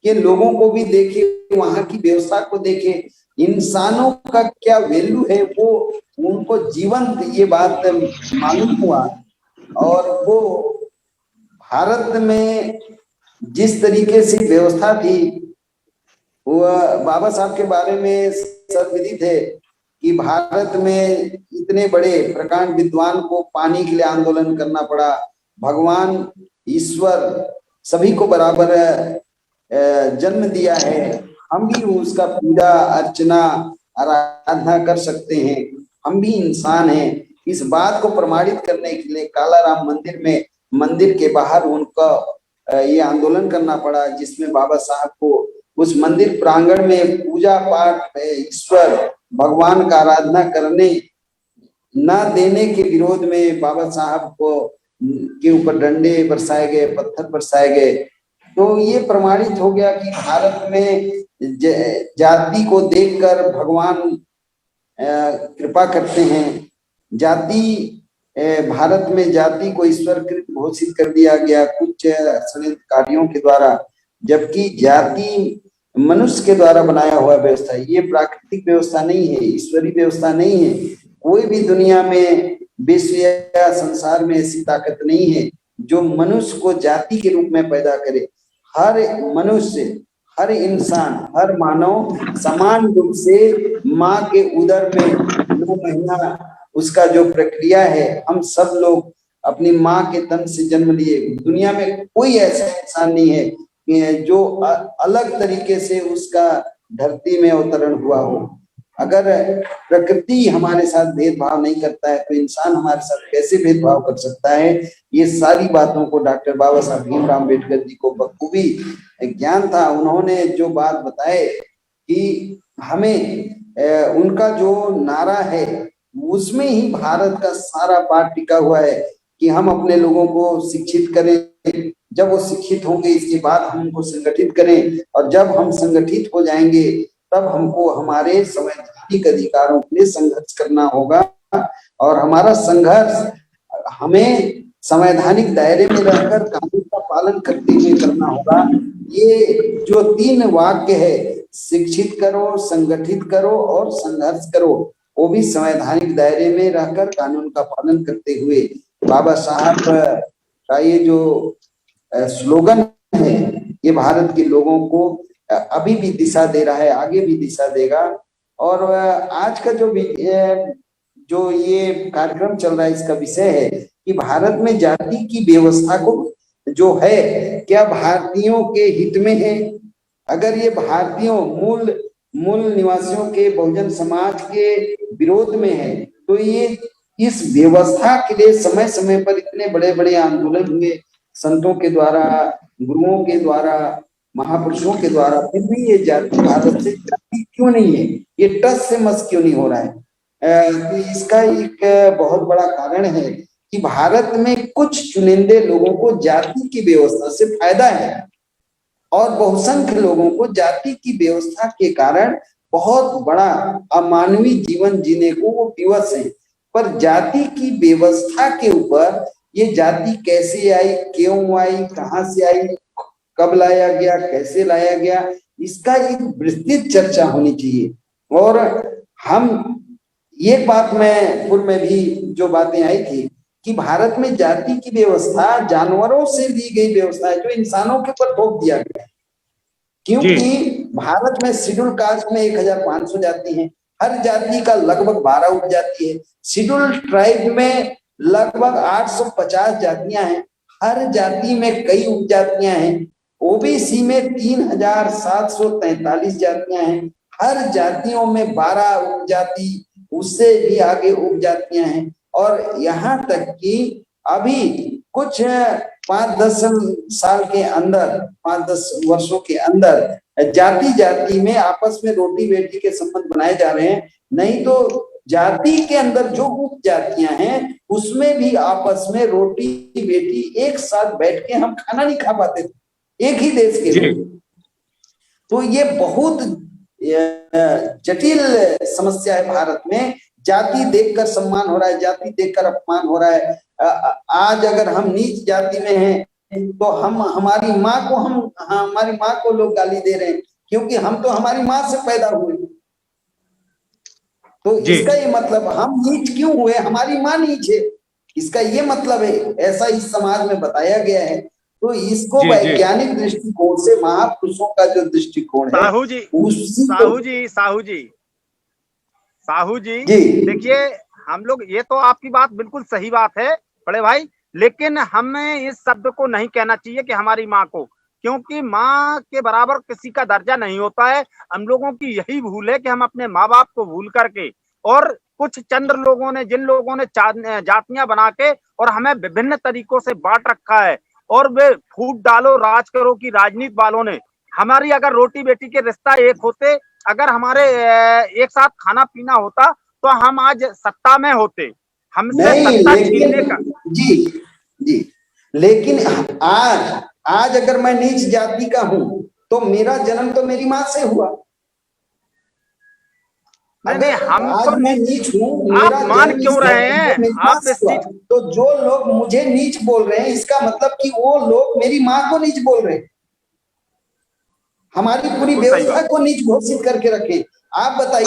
के लोगों को भी देखे, वहां की व्यवस्था को देखे, इंसानों का क्या वैल्यू है वो उनको जीवंत ये बात मालूम हुआ। और वो भारत में जिस तरीके से व्यवस्था थी, वो बाबा साहब के बारे में सर्वविदित है कि भारत में इतने बड़े प्रकांड विद्वान को पानी के लिए आंदोलन करना पड़ा। भगवान ईश्वर सभी को बराबर जन्म दिया है, हम भी उसका पूजा अर्चना आराधना कर सकते हैं, हम भी इंसान हैं। इस बात को प्रमाणित करने के लिए कालाराम मंदिर में, मंदिर के बाहर उनका ये आंदोलन करना पड़ा, जिसमें बाबा साहब को उस मंदिर प्रांगण में पूजा पाठ ईश्वर भगवान का आराधना करने न देने के विरोध में बाबा साहब को के ऊपर डंडे बरसाए गए, पत्थर बरसाए गए। तो ये प्रमाणित हो गया कि भारत में जाति को देखकर भगवान कृपा करते हैं। जाति, भारत में जाति को ईश्वरकृत घोषित कर दिया गया कुछ षड्यंत्रकारियों के द्वारा, जबकि जाति मनुष्य के द्वारा बनाया हुआ व्यवस्था, ये प्राकृतिक व्यवस्था नहीं है, ईश्वरीय व्यवस्था नहीं है। कोई भी दुनिया में, विश्व या संसार में ऐसी ताकत नहीं है जो मनुष्य को जाति के रूप में पैदा करे। हर मनुष्य, हर इंसान, हर मानव समान रूप से माँ के उदर में 9 महीना उसका जो प्रक्रिया है, हम सब लोग अपनी माँ के तन से जन्म लिए। दुनिया में कोई ऐसा इंसान नहीं है जो अलग तरीके से उसका धरती में अवतरण हुआ हो। अगर प्रकृति हमारे साथ भेदभाव नहीं करता है तो इंसान हमारे साथ कैसे भेदभाव कर सकता है। ये सारी बातों को डॉक्टर बाबा साहब भीमराव अम्बेडकर जी को बखूबी ज्ञान था। उन्होंने जो बात बताए कि हमें उनका जो नारा है उसमें ही भारत का सारा पाठ टिका हुआ है कि हम अपने लोगों को शिक्षित करें, जब वो शिक्षित होंगे इसके बाद हम उनको संगठित करें, और जब हम संगठित हो जाएंगे तब हमको हमारे संवैधानिक अधिकारों के लिए संघर्ष करना होगा। और हमारा संघर्ष हमें संवैधानिक दायरे में रहकर कानून का पालन करते हुए करना होगा। ये जो 3 वाक्य है, शिक्षित करो, संगठित करो और संघर्ष करो, वो भी संवैधानिक दायरे में रहकर कानून का पालन करते हुए बाबा साहब का ये जो स्लोगन है, ये भारत के लोगों को अभी भी दिशा दे रहा है, आगे भी दिशा देगा। और आज का जो ये कार्यक्रम चल रहा है, इसका विषय है कि भारत में जाति की व्यवस्था को जो है क्या भारतीयों के हित में है। अगर ये भारतीयों मूल निवासियों के बहुजन समाज के विरोध में है, तो ये इस व्यवस्था के लिए समय समय पर इतने बड़े बड़े आंदोलन हुए संतों के द्वारा, गुरुओं के द्वारा, महापुरुषों के द्वारा, फिर भी ये जाति भारत से जाति क्यों नहीं है, ये टस से मस क्यों नहीं हो रहा है। तो इसका एक बहुत बड़ा कारण है कि भारत में कुछ चुनिंदे लोगों को जाति की व्यवस्था से फायदा है और बहुसंख्य लोगों को जाति की व्यवस्था के कारण बहुत बड़ा अमानवीय जीवन जीने को वो विवश है। पर जाति की व्यवस्था के ऊपर ये जाति कैसे आई, क्यों आई, कहां से आई, कब लाया गया, कैसे लाया गया, इसका एक विस्तृत चर्चा होनी चाहिए। और हम ये बात में पूर्व में भी जो बातें आई थी कि भारत में जाति की व्यवस्था जानवरों से ली गई व्यवस्था है, जो इंसानों के ऊपर थोप दिया गया है। क्योंकि भारत में शेड्यूल कास्ट में 1500 जाति हैं, हर जाति का लगभग 12 उपजाति है। शेड्यूल ट्राइब में लगभग 850 जातियां हैं, हर जाति में कई उपजातियां हैं। ओबीसी में 3743 जातियां हैं, हर जातियों में 12 उपजाति, उससे भी आगे उपजातियां हैं। और यहाँ तक कि अभी कुछ 5-10 साल के अंदर, 5-10 वर्षों के अंदर जाति में आपस में रोटी बेटी के संबंध बनाए जा रहे हैं। नहीं तो जाति के अंदर जो उपजातियां हैं उसमें भी आपस में रोटी बेटी एक साथ बैठ के हम खाना नहीं खा पाते थे, एक ही देश के लोग। तो ये बहुत जटिल समस्या है भारत में। जाति देखकर सम्मान हो रहा है, जाति देखकर अपमान हो रहा है। आज अगर हम नीच जाति में हैं तो हमारी माँ को लोग गाली दे रहे हैं, क्योंकि हम तो हमारी माँ से पैदा हुए। तो इसका ये मतलब हम नीच क्यों हुए, हमारी माँ नीच है, इसका ये मतलब है। ऐसा इस समाज में बताया गया है। तो इसको वैज्ञानिक दृष्टिकोण से महापुरुषों का जो दृष्टिकोण है, साहू जी देखिए, हम लोग, ये तो आपकी बात बिल्कुल सही बात है बड़े भाई, लेकिन हमें इस शब्द को नहीं कहना चाहिए कि हमारी माँ को, क्योंकि माँ के बराबर किसी का दर्जा नहीं होता है। हम लोगों की यही भूल है कि हम अपने माँ बाप को भूल करके और कुछ चंद लोगों ने, जिन लोगों ने जातियां बना के और हमें विभिन्न तरीकों से बांट रखा है, और वे फूट डालो राज करो की राजनीति वालों ने, हमारी अगर रोटी बेटी के रिश्ता एक होते, अगर हमारे एक साथ खाना पीना होता, तो हम आज सत्ता में होते। हमसे सत्ता छीनने का जी लेकिन आज अगर मैं नीच जाति का हूं तो मेरा जन्म तो मेरी माँ से हुआ। नहीं, हम आज तो मैं नीच हूँ, आप मान क्यों रहे हैं? आप तो जो लोग मुझे नीच बोल रहे हैं, इसका मतलब कि वो लोग मेरी माँ को नीच बोल रहे हैं, हमारी पूरी व्यवस्था को नीच घोषित करके रखे। आप बताइए,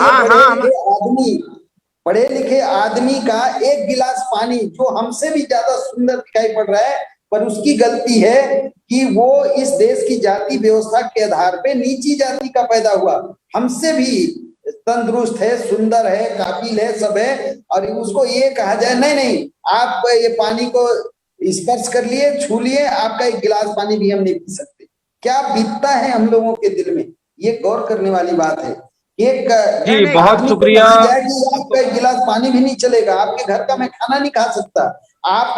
पढ़े लिखे आदमी का एक गिलास पानी जो हमसे भी ज्यादा सुंदर दिखाई पड़ रहा है, पर उसकी गलती है कि वो इस देश की जाति व्यवस्था के आधार पे नीची जाति का पैदा हुआ। हमसे भी तंदुरुस्त है, सुंदर है, काबिल है, सब है, और उसको ये कहा जाए नहीं आप ये पानी को स्पर्श कर लिए, छू लिए, आपका एक गिलास पानी भी हम नहीं पी सकते। क्या बीतता है हम लोगों के दिल में, ये गौर करने वाली बात है। जी बहुत शुक्रिया। आपका एक गिलास पानी भी नहीं चलेगा, आपके घर का मैं खाना नहीं खा सकता, आप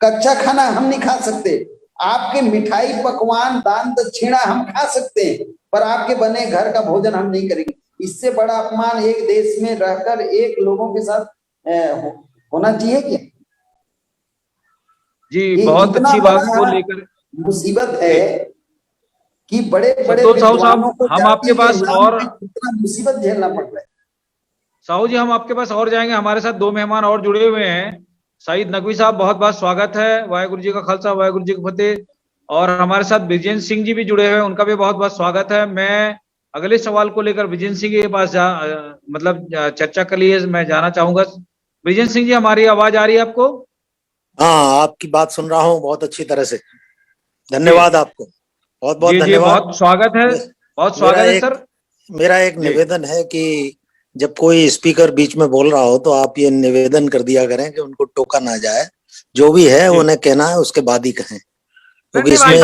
कच्चा खाना हम नहीं खा सकते, आपके मिठाई पकवान दान दक्षिणा हम खा सकते हैं, पर आपके बने घर का भोजन हम नहीं करेंगे। इससे बड़ा अपमान एक देश में रहकर एक लोगों के साथ होना चाहिए क्या? जी बहुत अच्छी बात को लेकर मुसीबत है कि बड़े बड़े साहब हम आपके पास और मुसीबत झेलना पड़ रहा है। साहू जी हम आपके पास और जाएंगे, हमारे साथ 2 मेहमान और जुड़े हुए हैं। सईद नकवी साहब, बहुत बहुत स्वागत है। वाहेगुरु जी का खालसा, वाहेगुरु जी की फतेह। और हमारे साथ विजेंद्र सिंह जी भी जुड़े हुए हैं, उनका भी बहुत बहुत स्वागत है। मैं अगले सवाल को लेकर विजेंद्र सिंह के पास चर्चा के लिए मैं जाना चाहूंगा। विजेंद्र सिंह जी, हमारी आवाज आ रही है आपको? हाँ, आपकी बात सुन रहा हूँ बहुत अच्छी तरह से। धन्यवाद आपको, बहुत बहुत जी धन्यवाद। बहुत स्वागत है, बहुत स्वागत है सर। मेरा एक निवेदन है कि जब कोई स्पीकर बीच में बोल रहा हो तो आप ये निवेदन कर दिया करें कि उनको टोका ना जाए, जो भी है उन्हें कहना है उसके बाद ही कहें, क्योंकि इसमें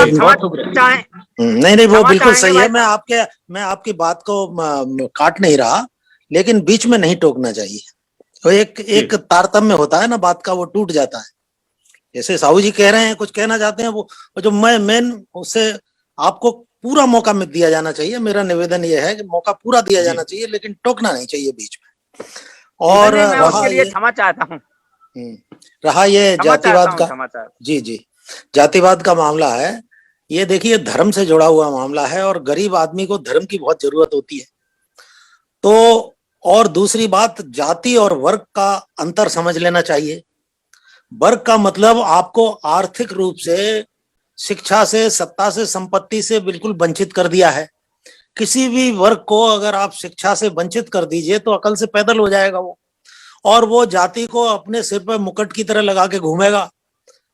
नहीं वो बिल्कुल सही है। मैं आपकी बात को काट नहीं रहा, लेकिन बीच में नहीं टोकना चाहिए। तो एक तारतम्य होता है ना बात का, वो टूट जाता है। जैसे साहू जी कह रहे हैं, कुछ कहना चाहते हैं, वो जो मेन उससे आपको पूरा मौका में दिया जाना चाहिए। मेरा निवेदन ये है कि मौका पूरा दिया जाना चाहिए, लेकिन टोकना नहीं चाहिए बीच में। और क्षमा चाहता हूँ, रहा ये जातिवाद का, जी जातिवाद का मामला है, ये देखिए धर्म से जुड़ा हुआ मामला है और गरीब आदमी को धर्म की बहुत जरूरत होती है। तो और दूसरी बात, जाति और वर्ग का अंतर समझ लेना चाहिए। वर्ग का मतलब आपको आर्थिक रूप से, शिक्षा से, सत्ता से, संपत्ति से बिल्कुल वंचित कर दिया है। किसी भी वर्ग को अगर आप शिक्षा से वंचित कर दीजिए तो अकल से पैदल हो जाएगा वो, और वो जाति को अपने सिर पर मुकुट की तरह लगा के घूमेगा।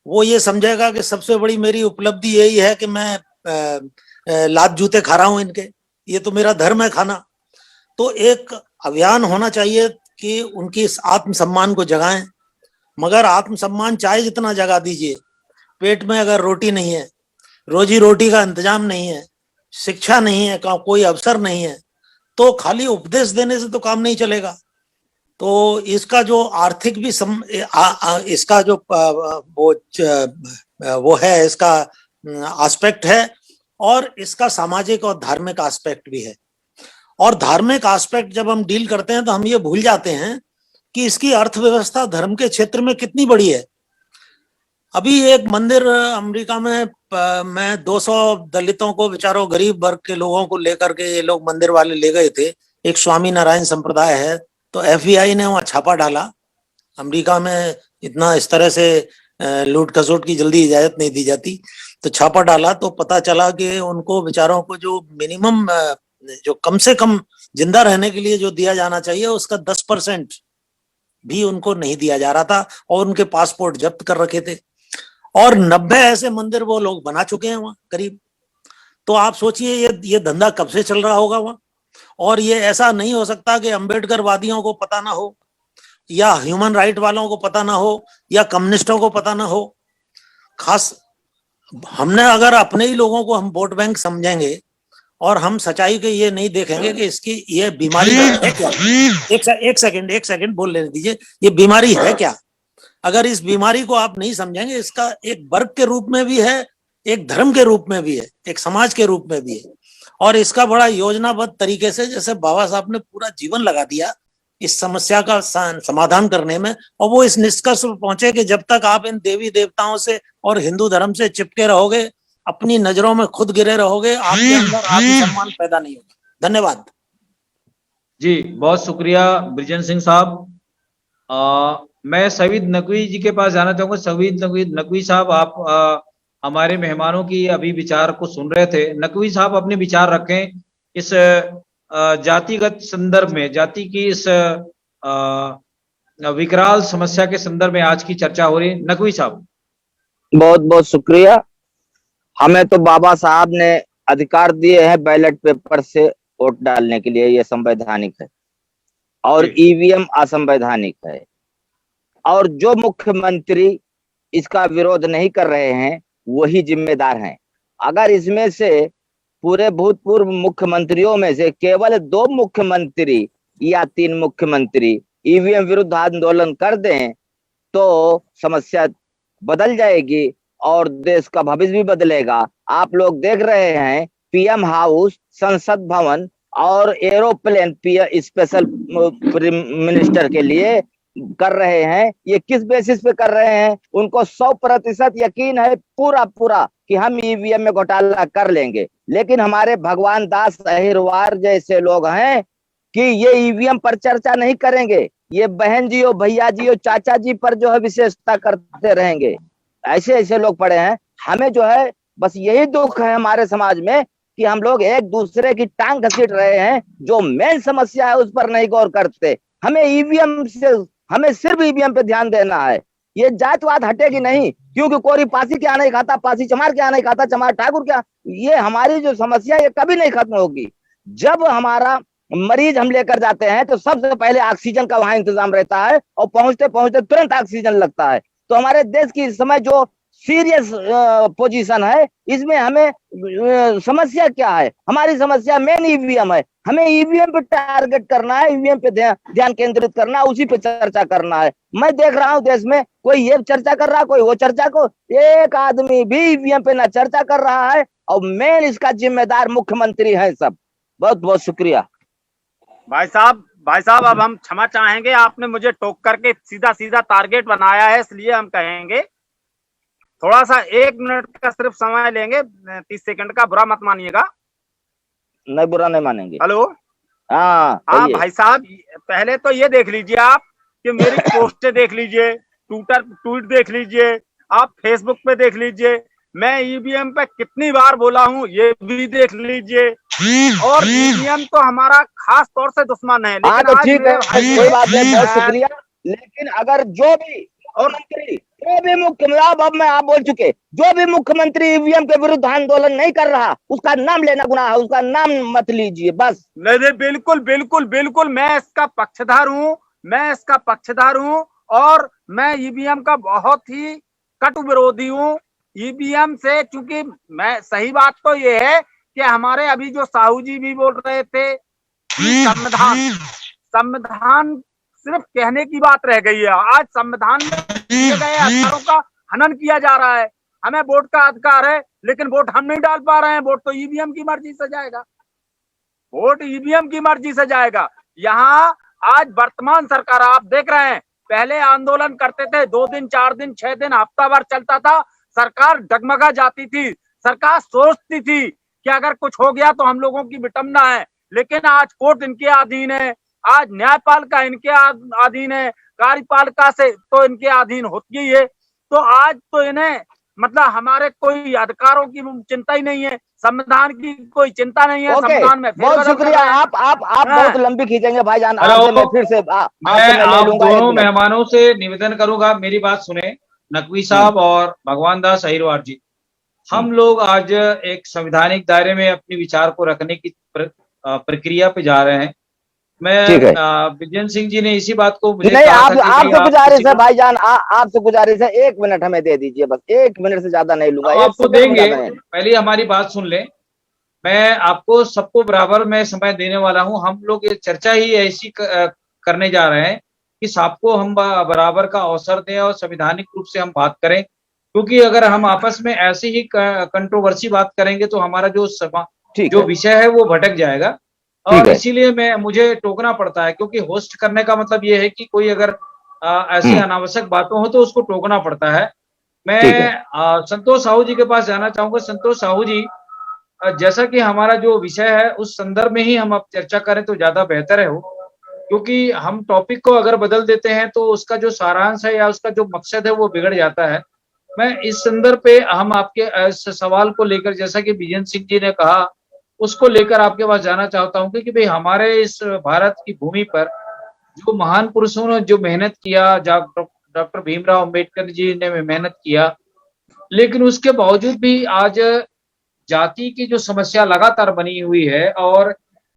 वो ये समझेगा कि सबसे बड़ी मेरी उपलब्धि यही है कि मैं लात जूते खा रहा हूं इनके, ये तो मेरा धर्म है खाना। तो एक अभियान होना चाहिए कि उनकी आत्मसम्मान को जगाएं, मगर आत्मसम्मान चाहे जितना जगा दीजिए, पेट में अगर रोटी नहीं है, रोजी रोटी का इंतजाम नहीं है, शिक्षा नहीं है, कोई अवसर नहीं है, तो खाली उपदेश देने से तो काम नहीं चलेगा। तो इसका जो आर्थिक भी इसका जो वो है, इसका एस्पेक्ट है, और इसका सामाजिक और धार्मिक एस्पेक्ट भी है। और धार्मिक एस्पेक्ट जब हम डील करते हैं तो हम ये भूल जाते हैं कि इसकी अर्थव्यवस्था धर्म के क्षेत्र में कितनी बड़ी है। अभी एक मंदिर अमेरिका में मैं 200 दलितों को, बेचारों गरीब वर्ग के लोगों को लेकर के ये लोग मंदिर वाले ले गए थे। एक स्वामी नारायण संप्रदाय है, तो FBI ने वहां छापा डाला। अमेरिका में इतना इस तरह से लूट खसोट की जल्दी इजाजत नहीं दी जाती, तो छापा डाला तो पता चला कि उनको बेचारों को जो मिनिमम, जो कम से कम जिंदा रहने के लिए जो दिया जाना चाहिए, उसका 10% भी उनको नहीं दिया जा रहा था, और उनके पासपोर्ट जब्त कर रखे थे। और 90 ऐसे मंदिर वो लोग बना चुके हैं वहां करीब। तो आप सोचिए ये धंधा कब से चल रहा होगा वहां। और ये ऐसा नहीं हो सकता कि अम्बेडकर वादियों को पता ना हो, या ह्यूमन राइट वालों को पता ना हो, या कम्युनिस्टों को पता ना हो। खास हमने अगर अपने ही लोगों को हम वोट बैंक समझेंगे और हम सच्चाई के ये नहीं देखेंगे कि इसकी ये बीमारी है क्या। एक सेकंड बोल लेने दीजिए, ये बीमारी है क्या। अगर इस बीमारी को आप नहीं समझेंगे, इसका एक वर्ग के रूप में भी है, एक धर्म के रूप में भी है, एक समाज के रूप में भी है, और इसका बड़ा योजनाबद्ध तरीके से, जैसे बाबा साहब ने पूरा जीवन लगा दिया इस समस्या का समाधान करने में, और वो इस निष्कर्ष पर पहुंचे कि जब तक आप इन देवी देवताओं से और हिंदू धर्म से चिपके रहोगे, अपनी नजरों में खुद गिरे रहोगे, आपके अंदर आत्मसम्मान पैदा नहीं होगा। धन्यवाद जी, बहुत शुक्रिया ब्रिजेंद्र सिंह साहब। मैं सईद नकवी जी के पास जाना चाहूंगा। सईद नकवी साहब, आप हमारे मेहमानों की अभी विचार को सुन रहे थे। नकवी साहब अपने विचार रखें इस जातिगत संदर्भ में, जाति की इस विकराल समस्या के संदर्भ में आज की चर्चा हो रही है। नकवी साहब। बहुत बहुत शुक्रिया। हमें तो बाबा साहब ने अधिकार दिए हैं बैलेट पेपर से वोट डालने के लिए, ये संवैधानिक है, और EVM असंवैधानिक है। और जो मुख्यमंत्री इसका विरोध नहीं कर रहे हैं वही जिम्मेदार हैं। अगर इसमें से पूरे भूतपूर्व मुख्यमंत्रियों में से केवल 2 मुख्यमंत्री या 3 मुख्यमंत्री EVM विरुद्ध आंदोलन कर दें तो समस्या बदल जाएगी और देश का भविष्य भी बदलेगा। आप लोग देख रहे हैं PM हाउस, संसद भवन और एरोप्लेन स्पेशल मिनिस्टर के लिए कर रहे हैं। ये किस बेसिस पे कर रहे हैं? उनको 100% यकीन है पूरा कि हम EVM में घोटाला कर लेंगे। लेकिन हमारे भगवान दास अहिरवार जैसे लोग हैं कि ये EVM पर चर्चा नहीं करेंगे, ये बहन जी और भैया जी और चाचा जी पर जो है विशेषता करते रहेंगे। ऐसे ऐसे लोग पड़े हैं। हमें जो है बस यही दुख है हमारे समाज में कि हम लोग एक दूसरे की टांग घसीट रहे हैं, जो मेन समस्या है उस पर नहीं गौर करते। हमें सिर्फ ईवीएम पे ध्यान देना है। ये जातवाद हटेगी नहीं, क्योंकि कोरी पासी क्या नहीं खाता, पासी चमार क्या नहीं खाता, चमार ठाकुर क्या। ये हमारी जो समस्या ये कभी नहीं खत्म होगी। जब हमारा मरीज हम लेकर जाते हैं तो सबसे पहले ऑक्सीजन का वहां इंतजाम रहता है और पहुंचते पहुंचते तुरंत ऑक्सीजन लगता है। तो हमारे देश की इस समय जो सीरियस पोजीशन है, इसमें हमें समस्या क्या है? हमारी समस्या मेन ईवीएम है। हमें ईवीएम पे टारगेट करना है, ईवीएम पे ध्यान केंद्रित करना है, उसी पे चर्चा करना है। मैं देख रहा हूँ देश में कोई ये चर्चा कर रहा है, कोई वो चर्चा को, एक आदमी भी ईवीएम पे ना चर्चा कर रहा है, और मेन इसका जिम्मेदार मुख्यमंत्री है सब। बहुत बहुत शुक्रिया भाई साहब अब हम क्षमा चाहेंगे, आपने मुझे टोक करके सीधा सीधा टारगेट बनाया है, इसलिए हम कहेंगे थोड़ा सा 1 मिनट का सिर्फ समय लेंगे, 30 सेकंड का, बुरा मत मानिएगा। नहीं, बुरा नहीं मानेंगे। हेलो, हाँ भाई साहब, पहले तो ये देख लीजिए आप कि मेरी पोस्टें देख लीजिए, ट्वीट देख लीजिए, आप फेसबुक पे देख लीजिए, मैं ईवीएम पे कितनी बार बोला हूँ ये भी देख लीजिए। और ईवीएम तो हमारा खास तौर से दुश्मन है, लेकिन तो ठीक है, कोई बात नहीं, बहुत शुक्रिया। लेकिन अगर जो भी अब मैं आप बोल चुके, जो भी मुख्यमंत्री ईवीएम के विरुद्ध आंदोलन नहीं कर रहा, उसका नाम लेना गुनाह है, उसका नाम मत लीजिए बस। नहीं, बिल्कुल बिल्कुल बिल्कुल, मैं इसका पक्षधर हूँ और मैं ईवीएम का बहुत ही कटु विरोधी हूँ ईवीएम से। क्योंकि मैं, सही बात तो ये है कि हमारे अभी जो साहू जी भी बोल रहे थे कि संविधान सिर्फ कहने की बात रह गई है। आज संविधान में दिए गए अधिकारों का हनन किया जा रहा है। हमें वोट का अधिकार है, लेकिन वोट हम नहीं डाल पा रहे हैं। वोट तो ईवीएम की मर्जी से जाएगा, वोट ईवीएम की मर्जी से जाएगा। यहाँ आज वर्तमान सरकार, आप देख रहे हैं, पहले आंदोलन करते थे 2 दिन 4 दिन 6 दिन हफ्ता भर चलता था, सरकार डगमगा जाती थी, सरकार सोचती थी कि अगर कुछ हो गया तो हम लोगों की विटंबना है। लेकिन आज कोर्ट इनके अधीन है, आज न्यायपालिका इनके अधीन है, कार्यपालिका से तो इनके अधीन होती ही है। तो आज तो इन्हें मतलब हमारे कोई अधिकारों की चिंता ही नहीं है, संविधान की कोई चिंता नहीं है। संविधान में बहुत शुक्रिया। आप बहुत लंबी खींचेंगे भाईजान, मैं फिर से आप दोनों मेहमानों से निवेदन करूंगा, मेरी बात सुने, नकवी साहब और भगवान दास अहिरवार जी। हम लोग आज एक संवैधानिक दायरे में अपने विचार को रखने की प्रक्रिया पे जा रहे हैं। मैं विजय सिंह जी ने इसी बात को मुझे नहीं, आपसे गुजारिश है भाईजान, आपसे गुजारिश है, 1 मिनट हमें दे दीजिए बस, 1 मिनट से ज्यादा नहीं लूंगा। आपको देंगे, पहले हमारी बात सुन ले। मैं आपको सबको बराबर में समय देने वाला हूं। हम लोग ये चर्चा ही ऐसी करने जा रहे हैं कि सबको हम बराबर का अवसर दें और संवैधानिक रूप से हम बात करें, क्योंकि अगर हम आपस में ऐसी ही कंट्रोवर्सी बात करेंगे तो हमारा जो विषय है वो भटक जाएगा। और इसीलिए मुझे टोकना पड़ता है, क्योंकि होस्ट करने का मतलब ये है कि कोई अगर ऐसी अनावश्यक बातों हो तो उसको टोकना पड़ता है। मैं संतोष साहू जी के पास जाना चाहूंगा। संतोष साहू जी, जैसा कि हमारा जो विषय है उस संदर्भ में ही हम अब चर्चा करें तो ज्यादा बेहतर है, क्योंकि हम टॉपिक को अगर बदल देते हैं तो उसका जो सारांश है या उसका जो मकसद है वो बिगड़ जाता है। मैं इस संदर्भ पे हम आपके सवाल को लेकर, जैसा कि विजय सिंह जी ने कहा, उसको लेकर आपके पास जाना चाहता हूँ कि भाई हमारे इस भारत की भूमि पर जो महान पुरुषों ने जो मेहनत किया, डॉक्टर भीमराव अंबेडकर जी ने मेहनत किया, लेकिन उसके बावजूद भी आज जाति की जो समस्या लगातार बनी हुई है और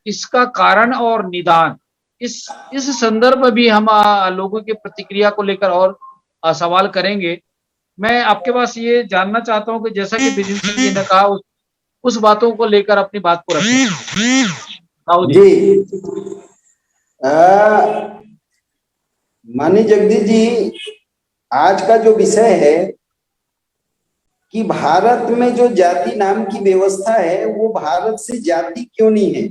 इसका कारण और निदान, इस संदर्भ में भी हम लोगों की प्रतिक्रिया को लेकर और सवाल करेंगे। मैं आपके पास ये जानना चाहता हूं कि जैसा कि विजय सिंह जी ने कहा, उस बातों को लेकर अपनी बात को रखें। जी, माननीय जगदीश जी, आज का जो विषय है कि भारत में जो जाति नाम की व्यवस्था है वो भारत से जाति क्यों नहीं है,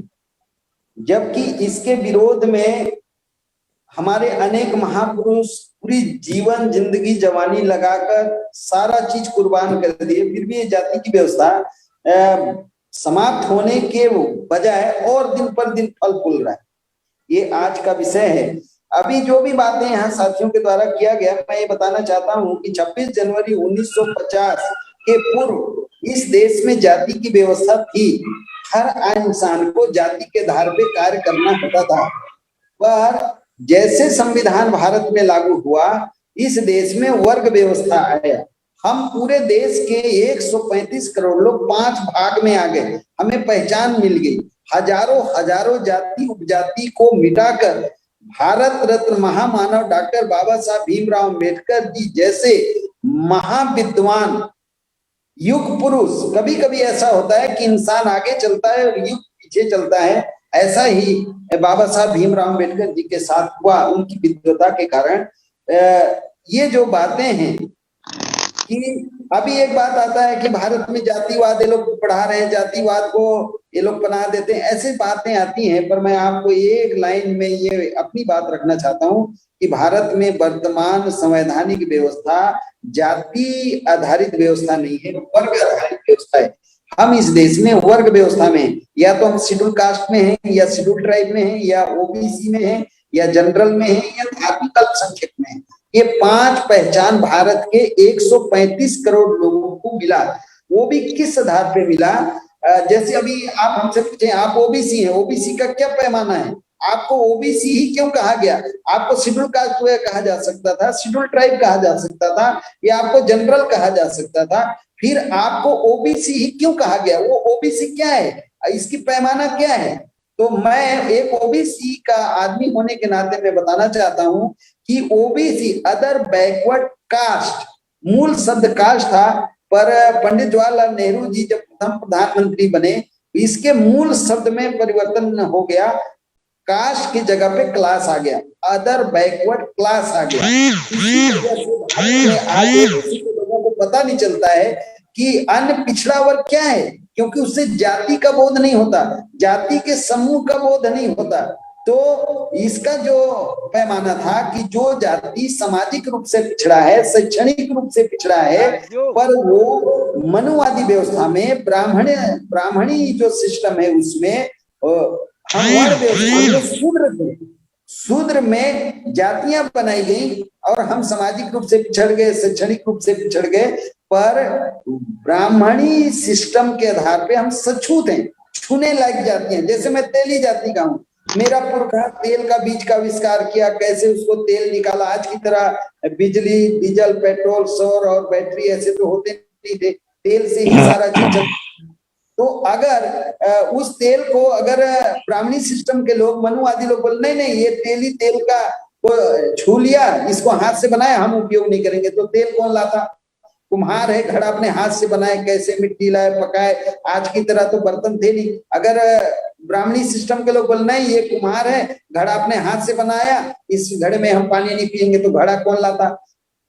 जबकि इसके विरोध में हमारे अनेक महापुरुष पूरी जीवन जिंदगी जवानी लगाकर सारा चीज कुर्बान कर दिए, फिर भी ये जाति की व्यवस्था समाप्त होने के बजाय और दिन पर दिन फल फूल रहा है। ये आज का विषय है। अभी जो भी बातें यहाँ साथियों के द्वारा किया गया, मैं ये बताना चाहता हूँ कि 26 जनवरी 1950 के पूर्व इस देश में जाति की व्यवस्था थी। हर इंसान को जाति के आधार पे कार्य करना होता था, पर जैसे संविधान भारत में लागू हुआ, इस देश में वर्ग व्यवस्था आया। हम पूरे देश के 135 करोड़ लोग 5 भाग में आ गए, हमें पहचान मिल गई। हजारों जाति उपजाति को मिटाकर भारत रत्न महामानव डॉक्टर बाबा साहब भीमराव अम्बेडकर जी जैसे महाविद्वान युग पुरुष, कभी कभी ऐसा होता है कि इंसान आगे चलता है और युग पीछे चलता है, ऐसा ही बाबा साहब भीमराव अम्बेडकर जी के साथ हुआ। उनकी विद्वता के कारण ये जो बातें हैं कि अभी एक बात आता है कि भारत में जातिवाद ये लोग पढ़ा रहे हैं, जातिवाद को ये लोग बना देते हैं, ऐसी बातें आती हैं। पर मैं आपको एक लाइन में ये अपनी बात रखना चाहता हूँ कि भारत में वर्तमान संवैधानिक व्यवस्था जाति आधारित व्यवस्था नहीं है, वर्ग आधारित व्यवस्था है। हम इस देश में वर्ग व्यवस्था में हैं, या तो हम शेड्यूल कास्ट में हैं, या शेड्यूल ट्राइब में हैं, या ओबीसी में हैं, या जनरल में हैं, या धार्मिक अल्पसंख्यक में हैं। ये 5 पहचान भारत के 135 करोड़ लोगों को मिला। वो भी किस आधार पे मिला? जैसे अभी आप हमसे पूछे आप ओबीसी हैं, ओबीसी का क्या पैमाना है? आपको ओबीसी ही क्यों कहा गया? आपको शेड्यूल कास्ट कहा जा सकता था, शेड्यूल ट्राइब कहा जा सकता था, या आपको जनरल कहा जा सकता था। फिर आपको ओबीसी ही क्यों कहा गया? वो ओबीसी क्या है, इसकी पैमाना क्या है? तो मैं एक ओबीसी का आदमी होने के नाते मैं बताना चाहता हूं कि ओबीसी अदर बैकवर्ड कास्ट, मूल शब्द कास्ट था, पर पंडित जवाहरलाल नेहरू जी जब प्रथम प्रधानमंत्री बने, इसके मूल शब्द में परिवर्तन हो गया, कास्ट की जगह पे क्लास आ गया, अदर बैकवर्ड क्लास आ गया। इसी वजह से आज लोगों को पता नहीं चलता है कि अन्य पिछड़ा वर्ग क्या है, क्योंकि उससे जाति का बोध नहीं होता, जाति के समूह का बोध नहीं होता। तो इसका जो पैमाना था कि जो जाति सामाजिक रूप से पिछड़ा है, शैक्षणिक रूप से पिछड़ा है, पर वो मनुवादी व्यवस्था में ब्राह्मणी जो सिस्टम है उसमें हम वर्ण व्यवस्था में शूद्र में जातियां बनाई गई और हम सामाजिक रूप से पिछड़ गए, शैक्षणिक रूप से पिछड़ गए। पर ब्राह्मणी सिस्टम के आधार पे हम सछूत हैं, छूने लायक जाति हैं। जैसे मैं तेली जाति का हूँ, मेरा पुरखा तेल का बीज का आविष्कार किया, कैसे उसको तेल निकाला। आज की तरह बिजली, डीजल, पेट्रोल, सौर और बैटरी ऐसे तो होते नहीं थे, तेल से ही सारा चीज। तो अगर उस तेल को अगर ब्राह्मणी सिस्टम के लोग, मनुवादी लोग बोले नहीं ये तेल का छू लिया, इसको हाथ से बनाया, हम उपयोग नहीं करेंगे, तो तेल कौन लाता? कुम्हार है, घड़ा अपने हाथ से बनाए, कैसे मिट्टी लाए, पकाए। आज की तरह तो बर्तन थे नहीं। अगर ब्राह्मणी सिस्टम के लोग बोले नहीं ये कुम्हार है, घड़ा अपने हाथ से बनाया, इस घड़े में हम पानी नहीं पियेंगे, तो घड़ा कौन लाता?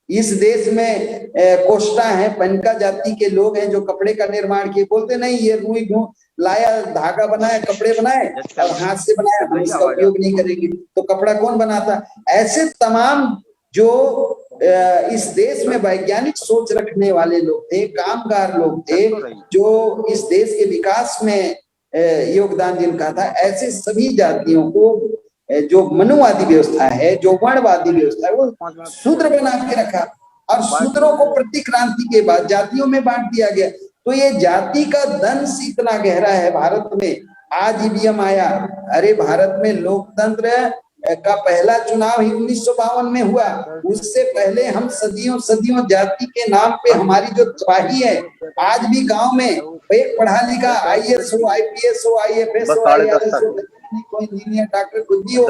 इस देश में कोष्टा है, पनका जाति के लोग हैं जो कपड़े का निर्माण किए, बोलते नहीं ये रुई लाया, धागा बनाया, कपड़े बनाए और हाथ से बनाया, हम इसका उपयोग नहीं करेंगे, तो कपड़ा कौन बनाता? ऐसे तमाम जो इस देश में वैज्ञानिक सोच रखने वाले लोग थे, कामगार लोग थे, जो इस देश के विकास में योगदान जिनका था, ऐसे सभी जातियों को जो मनुवादी व्यवस्था है, जो वर्णवादी व्यवस्था है, वो शूद्र बना के रखा और शूद्रों को प्रतिक्रांति के बाद जातियों में बांट दिया गया। तो ये जाति का दंश इतना गहरा है भारत में। आज ईवीएम आया, अरे भारत में लोकतंत्र का पहला चुनाव ही 1952 में हुआ। उससे पहले हम सदियों जाति के नाम पे हमारी जो तबाही है, आज भी गांव में एक पढ़ा लिखा आईएएस हो, आईपीएस हो, आईएफएस हो, आईआरएस हो, कोई इंजीनियर, डॉक्टर, कुछ भी हो,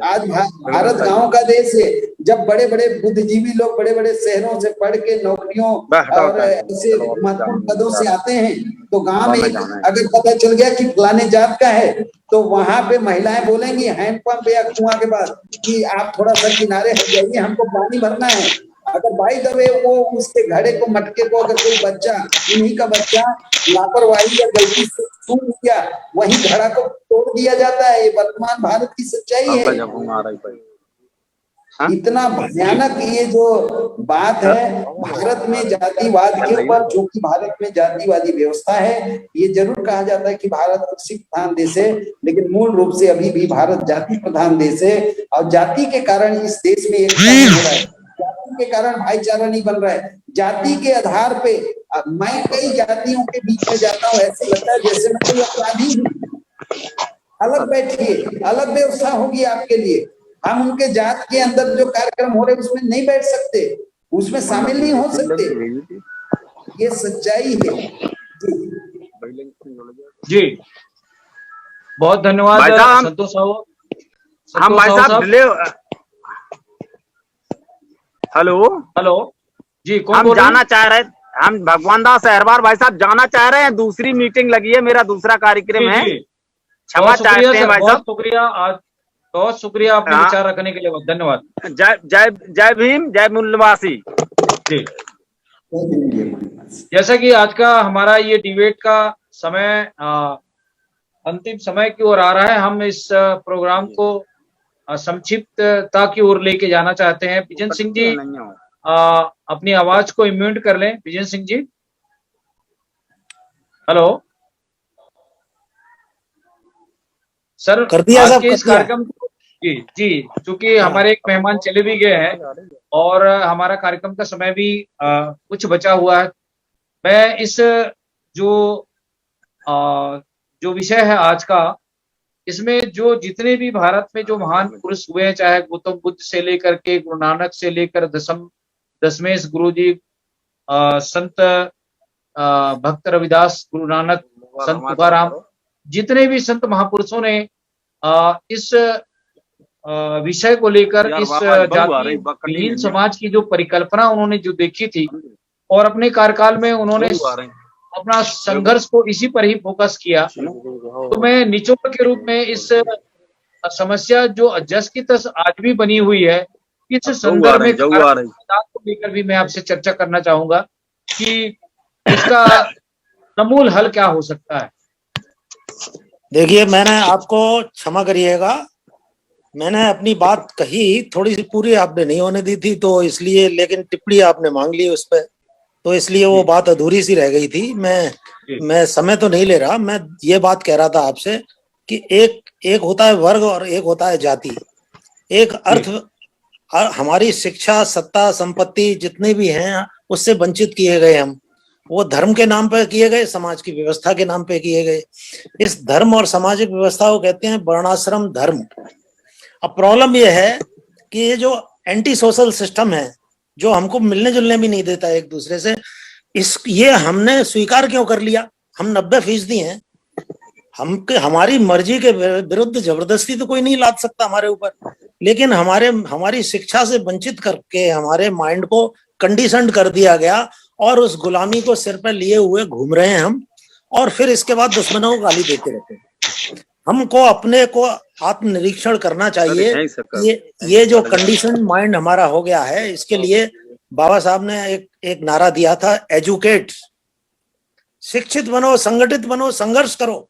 आज भारत गांव का देश है। जब बड़े बड़े बुद्धिजीवी लोग बड़े बड़े शहरों से पढ़ के नौकरियों और ऐसे महत्वपूर्ण पदों से आते हैं, तो गांव में अगर पता चल गया कि फलाने जात का है, तो वहां पे महिलाएं बोलेंगी हैंडपंप या कुआं के पास कि आप थोड़ा सा किनारे हट जाइए, हमको पानी भरना है। अगर बाई द वे वो उसके घड़े को, मटके को, अगर कोई बच्चा, उन्हीं का बच्चा लापरवाही या गलती से छू लिया, वही घड़ा को तोड़ दिया जाता है। ये वर्तमान भारत की सच्चाई है। इतना भयानक ये जो बात है भारत में जातिवाद के ऊपर, जो कि भारत में जातिवादी व्यवस्था है। ये जरूर कहा जाता है कि भारत कृषि प्रधान देश है, लेकिन मूल रूप से अभी भी भारत जाति प्रधान देश है। और जाति के कारण इस देश में एकता नहीं हो रहा है, जाति के कारण भाईचारा नहीं बन रहा है। जाति के आधार पे मैं कई जातियों के बीच में जाता हूँ, ऐसे लगता है जैसे मैं कोई अपराधी हूँ। अलग बैठिए, अलग व्यवस्था होगी आपके लिए। हम उनके जात के अंदर जो कार्यक्रम हो रहे हैं उसमें नहीं बैठ सकते, उसमें शामिल नहीं हो सकते। ये सच्चाई है जी। बहुत धन्यवाद संतोष साहब। हम भाई साहब हेलो जी, कौन हम बोल रहे हैं? जाना चाह रहे, हम भगवान दास अहरवार भाई साहब जाना चाह रहे हैं। दूसरी मीटिंग लगी है, मेरा दूसरा कार्यक्रम है। क्षमा बहुत शुक्रिया चाहते हैं सर, भाई बहुत साहब। शुक्रिया, आज बहुत शुक्रिया अपने हाँ। विचार रखने के लिए, बहुत धन्यवाद। जय जय जय भीम, जय मूल्यवासी जी। जैसा कि आज का हमारा ये डिबेट का समय अंतिम समय की ओर आ रहा है, हम इस प्रोग्राम को संक्षिप्तता की ओर लेके जाना चाहते हैं। बिजन सिंह जी अपनी आवाज को म्यूट कर लें। बिजन सिंह जी, हेलो सर, कर दिया आज साहब, के इस कर दिया। कार्यक्रम को जी चूंकि हमारे एक मेहमान चले भी गए हैं और हमारा कार्यक्रम का समय भी कुछ बचा हुआ है, मैं इस जो विषय है आज का, इसमें जो जितने भी भारत में जो महान पुरुष हुए हैं, चाहे गौतम बुद्ध से लेकर के गुरु नानक से लेकर दशमेश गुरु जी, संत भक्त रविदास, गुरु नानक, संत तुकाराम, जितने भी संत महापुरुषों ने इस विषय को लेकर, इस जाति विहीन समाज की जो परिकल्पना उन्होंने जो देखी थी और अपने कार्यकाल में उन्होंने अपना संघर्ष को इसी पर ही फोकस किया। तो मैं निचोड़ के रूप में इस समस्या जो जस की तस आज भी बनी हुई है, इस संदर्भ में को लेकर भी मैं आपसे चर्चा करना चाहूंगा कि इसका समूल हल क्या हो सकता है। देखिए, मैंने आपको क्षमा करिएगा, मैंने अपनी बात कही थोड़ी सी पूरी आपने नहीं होने दी थी, तो इसलिए, लेकिन टिप्पणी आपने मांग ली उस पर, तो इसलिए वो बात अधूरी सी रह गई थी। मैं समय तो नहीं ले रहा, मैं ये बात कह रहा था आपसे कि एक होता है वर्ग और एक होता है जाति। एक अर्थ हमारी शिक्षा, सत्ता, संपत्ति जितने भी हैं उससे वंचित किए गए हम, वो धर्म के नाम पर किए गए, समाज की व्यवस्था के नाम पे किए गए। इस धर्म और सामाजिक व्यवस्था को कहते हैं वर्णाश्रम धर्म। अब प्रॉब्लम ये है कि ये जो एंटी सोशल सिस्टम है, जो हमको मिलने जुलने भी नहीं देता एक दूसरे से, ये हमने स्वीकार क्यों कर लिया? हम 90% हैं, हमारी मर्जी के विरुद्ध जबरदस्ती तो कोई नहीं लाद सकता हमारे ऊपर, लेकिन हमारी शिक्षा से वंचित करके हमारे माइंड को कंडीशनड कर दिया गया और उस गुलामी को सिर पर लिए हुए घूम रहे हैं हम, और फिर इसके बाद दुश्मनों को गाली देते रहते हैं। हमको अपने को आत्मनिरीक्षण करना चाहिए। ये जो कंडीशन माइंड हमारा हो गया है, इसके लिए बाबा साहब ने एक नारा दिया था, एजुकेट, शिक्षित बनो, संगठित बनो, संघर्ष करो।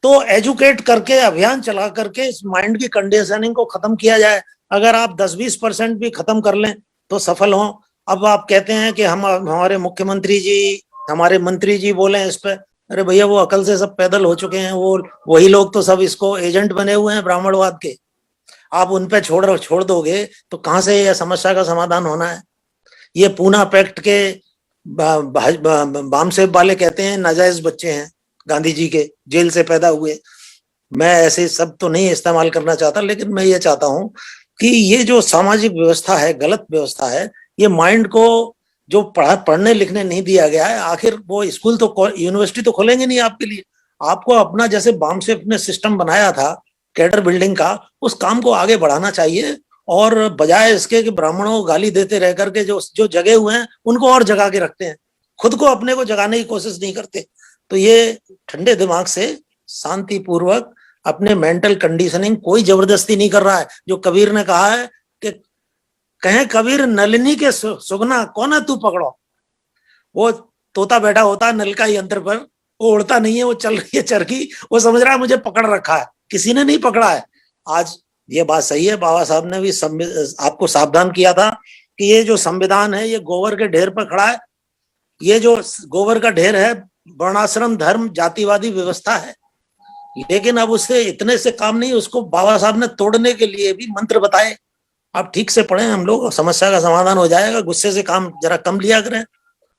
तो एजुकेट करके, अभियान चला करके इस माइंड की कंडीशनिंग को खत्म किया जाए। अगर आप 10-20% भी खत्म कर लें तो सफल हो। अब आप कहते हैं कि हमारे मुख्यमंत्री जी, हमारे मंत्री जी बोले इस पे, अरे भैया वो अकल से सब पैदल हो चुके हैं, वही लोग तो सब इसको एजेंट बने हुए हैं ब्राह्मणवाद के। आप उन पे छोड़ दोगे तो कहां से यह समस्या का समाधान होना है? ये पूना पैक्ट के बामसेब वाले कहते हैं नाजायज बच्चे हैं गांधी जी के, जेल से पैदा हुए। मैं ऐसे सब तो नहीं इस्तेमाल करना चाहता, लेकिन मैं ये चाहता हूं कि ये जो सामाजिक व्यवस्था है, गलत व्यवस्था है। ये माइंड को जो पढ़ने लिखने नहीं दिया गया है, आखिर वो स्कूल तो, यूनिवर्सिटी तो खोलेंगे नहीं आपके लिए। आपको अपना, जैसे बामसेब ने सिस्टम बनाया था कैडर बिल्डिंग का, उस काम को आगे बढ़ाना चाहिए, और बजाय इसके कि ब्राह्मणों को गाली देते रह करके जो जगे हुए हैं उनको और जगा के रखते हैं, खुद को अपने को जगाने की कोशिश नहीं करते। तो ये ठंडे दिमाग से, शांतिपूर्वक अपने मेंटल कंडीशनिंग, कोई जबरदस्ती नहीं कर रहा है। जो कबीर ने कहा है कि कहें कबीर नलिनी के सुगना कौन है तू पकड़ो, वो तोता बैठा होता है नल का यंत्र पर, वो उड़ता नहीं है, वो चल रही है चरखी, वो समझ रहा है मुझे पकड़ रखा है। किसी ने नहीं पकड़ा है। आज ये बात सही है। बाबा साहब ने भी आपको सावधान किया था कि ये जो संविधान है ये गोबर के ढेर पर खड़ा है। ये जो गोबर का ढेर है वर्णाश्रम धर्म जातिवादी व्यवस्था है, लेकिन अब उससे इतने से काम नहीं, उसको बाबा साहब ने तोड़ने के लिए भी मंत्र बताए। आप ठीक से पढ़ें, हम लोग समस्या का समाधान हो जाएगा। गुस्से से काम जरा कम लिया करें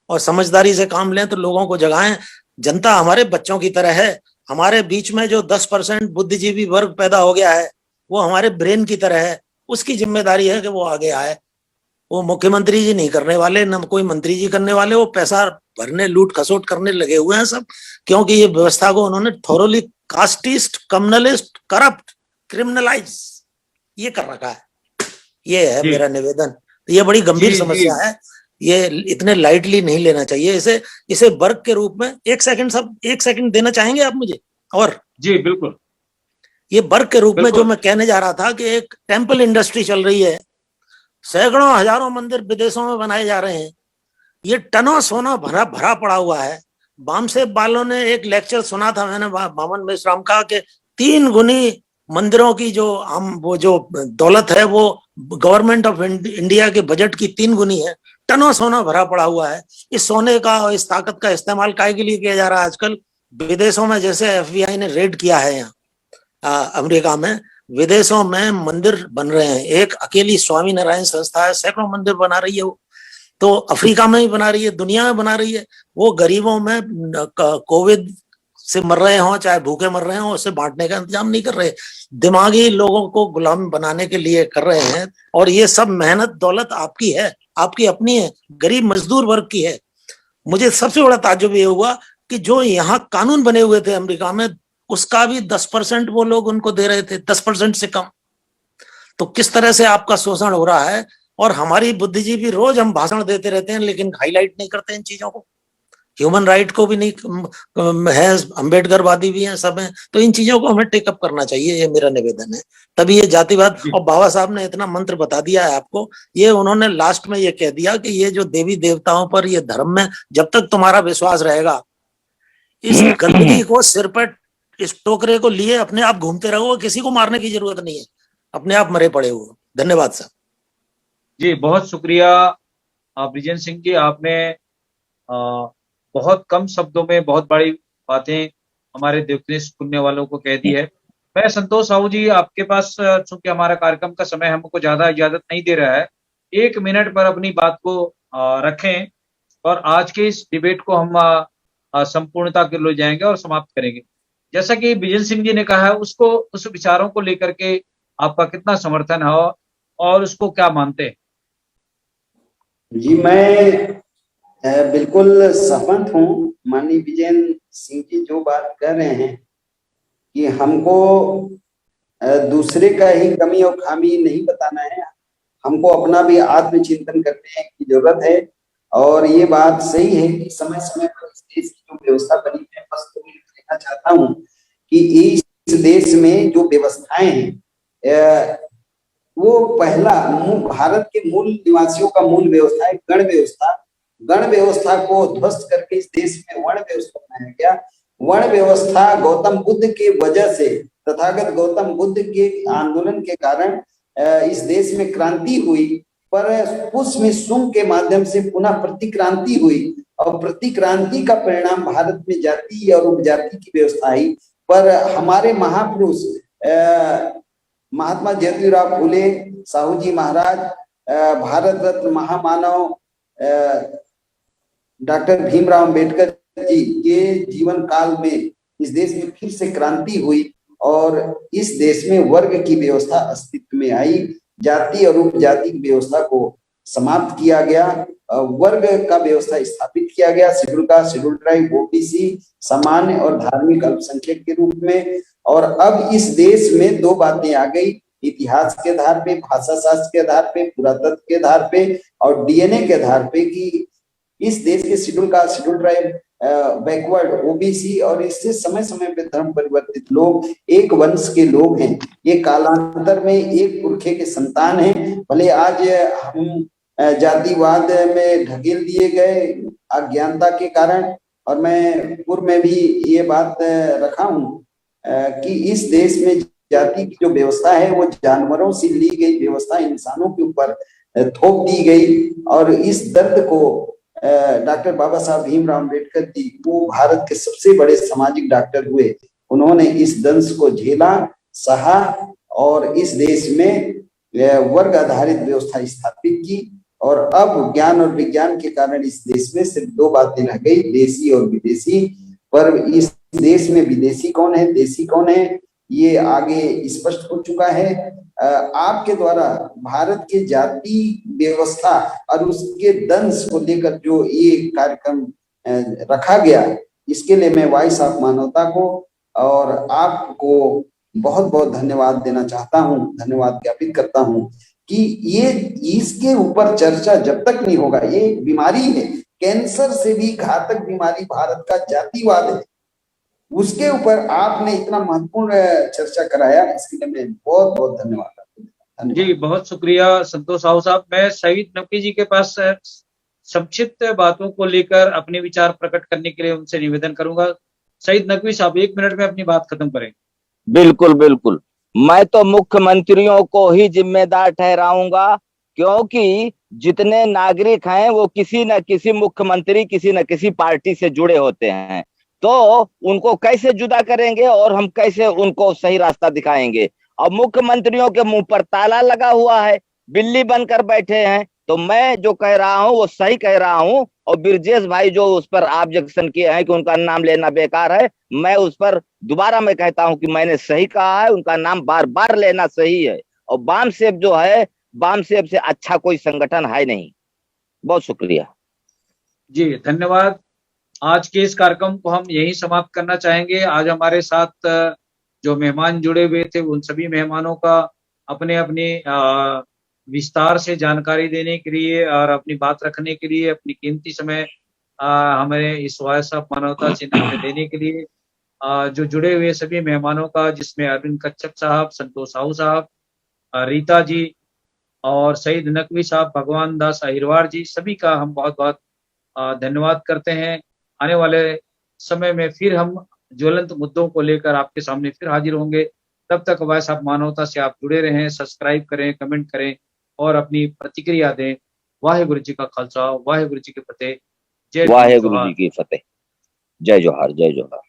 और समझदारी से काम लें, तो लोगों को जगाएं। जनता हमारे बच्चों की तरह है। हमारे बीच में जो 10% बुद्धिजीवी वर्ग पैदा हो गया है वो हमारे ब्रेन की तरह है। उसकी जिम्मेदारी है कि वो आगे आए। वो मुख्यमंत्री जी नहीं करने वाले, न कोई मंत्री जी करने वाले। वो पैसा भरने लूट खसोट करने लगे हुए हैं सब, क्योंकि ये व्यवस्था को उन्होंने thoroughly casteist, communalist, corrupt, criminalize ये कर रखा है। ये है मेरा निवेदन। ये बड़ी गंभीर समस्या है, ये इतने लाइटली नहीं लेना चाहिए। इसे वर्ग के रूप में एक सेकंड देना चाहेंगे आप मुझे? और जी बिल्कुल। ये वर्ग के रूप में जो मैं कहने जा रहा था कि एक टेम्पल इंडस्ट्री चल रही है, सैकड़ों हजारों मंदिर विदेशों में बनाए जा रहे हैं, ये टनों सोना भरा भरा पड़ा हुआ है। बामसेब वालों ने एक लेक्चर सुना था मैंने बामन मेश्राम का कि 3 गुनी मंदिरों की वो जो दौलत है वो गवर्नमेंट ऑफ इंडिया के बजट की 3 गुनी है। टनों सोना भरा पड़ा हुआ है। इस सोने का और इस ताकत का इस्तेमाल काहे के लिए किया जा रहा है आजकल? विदेशों में जैसे FBI ने रेड किया है, यहाँ अमेरिका में विदेशों में मंदिर बन रहे हैं। एक अकेली स्वामी नारायण संस्था है, सैकड़ों मंदिर बना रही है वो। तो अफ्रीका में भी बना रही है, दुनिया में बना रही है। वो गरीबों में कोविड से मर रहे हों चाहे भूखे मर रहे हों, उसे बांटने का इंतजाम नहीं कर रहे। दिमागी लोगों को गुलाम बनाने के लिए कर रहे हैं। और ये सब मेहनत दौलत आपकी है, आपकी अपनी है, गरीब मजदूर वर्ग की है। मुझे सबसे बड़ा ताज्जुब ये हुआ कि जो यहाँ कानून बने हुए थे अमेरिका में, उसका भी 10% वो लोग उनको दे रहे थे, 10% से कम। तो किस तरह से आपका शोषण हो रहा है। और हमारी बुद्धिजीवी रोज हम भाषण देते रहते हैं लेकिन हाईलाइट नहीं करते इन चीजों को। ह्यूमन राइट को भी नहीं है, अम्बेडकरवादी भी हैं, सब हैं। तो इन चीजों को हमें टेकअप करना चाहिए, ये मेरा निवेदन है। तभी ये जातिवाद। और बाबा साहब ने इतना मंत्र बता दिया है आपको, ये उन्होंने लास्ट में ये कह दिया कि ये जो देवी देवताओं पर, ये धर्म में जब तक तुम्हारा विश्वास रहेगा, इस गंदगी को सिर पर, इस टोकरे को लिए अपने आप घूमते रहो। किसी को मारने की जरूरत नहीं है, अपने आप मरे पड़े हुए। धन्यवाद सर। जी बहुत शुक्रिया ब्रिजेंद्र सिंह जी। आपने बहुत कम शब्दों में बहुत बड़ी बातें हमारे देखने सुनने वालों को कह दी है। मैं संतोष साहू जी आपके पास, चूंकि हमारा कार्यक्रम का समय हमको ज्यादा इजाजत नहीं दे रहा है, 1 मिनट पर अपनी बात को रखें और आज के इस डिबेट को हम संपूर्णता के ले जाएंगे और समाप्त करेंगे। जैसा कि विजय सिंह जी ने कहा है, उसको उस विचारों को लेकर के आपका कितना समर्थन है और उसको क्या मानते हैं? जी मैं बिल्कुल सहमत हूँ। माननीय विजय सिंह जी जो बात कर रहे हैं कि हमको दूसरे का ही कमी और खामी नहीं बताना है, हमको अपना भी आत्मचिंतन करने की जरूरत है। और ये बात सही है कि समय समय पर इस देश की जो व्यवस्था बनी है, बस तो कहना चाहता हूँ कि इस देश में जो व्यवस्थाएं हैं वो पहला भारत के मूल निवासियों का मूल व्यवस्था है गण व्यवस्था। गण व्यवस्था को ध्वस्त करके इस देश में वर्ण व्यवस्था बनाया गया। वर्ण व्यवस्था गौतम बुद्ध के वजह से, तथागत गौतम बुद्ध के आंदोलन के कारण इस देश में क्रांति हुई, पर उसमें शुंग के माध्यम से पुनः प्रतिक्रांति हुई और प्रतिक्रांति का परिणाम भारत में जाति और उपजाति की व्यवस्था आई। पर हमारे महापुरुष महात्मा ज्योतिराव फूले साहू जी महाराज, भारत रत्न महामानव डॉक्टर भीमराव अंबेडकर जी के जीवन काल में इस देश में फिर से क्रांति हुई और इस देश में वर्ग की व्यवस्था अस्तित्व में आई। जाति और उपजाति की व्यवस्था को समाप्त किया गया, वर्ग का व्यवस्था स्थापित किया गया। Schedule caste, schedule tribe, OBC, सामान्य और धार्मिक अल्पसंख्यक के रूप में। और अब इस देश में 2 बातें आ गई, इतिहास के आधार पे, भाषा शास्त्र के आधार पे, पुरातत्व के आधार पे और डीएनए के आधार पे कि इस देश के schedule caste, schedule tribe, backward, OBC और इससे समय समय पे धर्म परिवर्तित लोग एक वंश के लोग हैं। ये कालांतर में एक पुरखे के संतान हैं। भले आज हम जातिवाद में ढकेल दिए गए अज्ञानता के कारण, और मैं पूर्व में भी ये बात रखा हूं कि इस देश में जाति की जो व्यवस्था है वो जानवरों से ली गई व्यवस्था इंसानों के ऊपर थोप दी गई, और इस दर्द को डॉक्टर बाबा साहब भीमराव अम्बेडकर जी, वो भारत के सबसे बड़े सामाजिक डॉक्टर हुए, उन्होंने इस दंश को झेला, सहा और इस देश में वर्ग आधारित व्यवस्था स्थापित की। और अब ज्ञान और विज्ञान के कारण इस देश में सिर्फ दो बातें रह गई, देसी और विदेशी। पर इस देश में विदेशी कौन है, देसी कौन है, ये आगे स्पष्ट हो चुका है। आपके द्वारा भारत के जाति व्यवस्था और उसके दंश को लेकर जो ये कार्यक्रम रखा गया, इसके लिए मैं वॉइस ऑफ मानवता को और आपको बहुत बहुत धन्यवाद देना चाहता हूं, धन्यवाद ज्ञापित करता हूं कि ये इसके ऊपर चर्चा जब तक नहीं होगा, ये बीमारी है, कैंसर से भी घातक बीमारी भारत का जातिवाद है, उसके ऊपर आपने इतना महत्वपूर्ण चर्चा कराया, इसके लिए मैं बहुत बहुत धन्यवाद। जी बहुत शुक्रिया संतोष साहू साहब। मैं शहीद नकवी जी के पास संक्षिप्त बातों को लेकर अपने विचार प्रकट करने के लिए उनसे निवेदन करूंगा। शहीद नकवी साहब 1 मिनट में अपनी बात खत्म करें। बिल्कुल बिल्कुल, मैं तो मुख्यमंत्रियों को ही जिम्मेदार ठहराऊंगा, क्योंकि जितने नागरिक हैं वो किसी न किसी मुख्यमंत्री, किसी न किसी पार्टी से जुड़े होते हैं, तो उनको कैसे जुदा करेंगे और हम कैसे उनको सही रास्ता दिखाएंगे। अब मुख्यमंत्रियों के मुंह पर ताला लगा हुआ है, बिल्ली बनकर बैठे हैं, तो मैं जो कह रहा हूं वो सही कह रहा हूं। और ब्रजेश भाई जो उस पर ऑब्जेक्शन किए हैं कि उनका नाम लेना बेकार है, मैं उस पर दोबारा मैं कहता हूं कि मैंने सही कहा है, उनका नाम बार बार लेना सही है। और बामसेफ जो है, बामसेफ से अच्छा कोई संगठन है नहीं। बहुत शुक्रिया जी, धन्यवाद। आज के इस कार्यक्रम को हम यही समाप्त करना चाहेंगे। आज हमारे साथ जो मेहमान जुड़े हुए थे, उन सभी मेहमानों का अपने अपने विस्तार से जानकारी देने के लिए और अपनी बात रखने के लिए, अपनी कीमती समय हमें इस वॉइस ऑफ मानवता चैनल में देने के लिए जो जुड़े हुए सभी मेहमानों का, जिसमें अरविंद कच्छप साहब, संतोष साहू साहब, रीता जी और शहीद नकवी साहब, भगवान दास अहिरवार जी, सभी का हम बहुत बहुत धन्यवाद करते हैं। आने वाले समय में फिर हम ज्वलंत मुद्दों को लेकर आपके सामने फिर हाजिर होंगे। तब तक वॉइस ऑफ मानवता से आप जुड़े रहें, सब्सक्राइब करें, कमेंट करें और अपनी प्रतिक्रिया दें। वाहेगुरु जी का खालसा, वाहेगुरु जी के फतेह, जय वाहेगुरु जी की फतेह, जय जोहार, जय जोहार।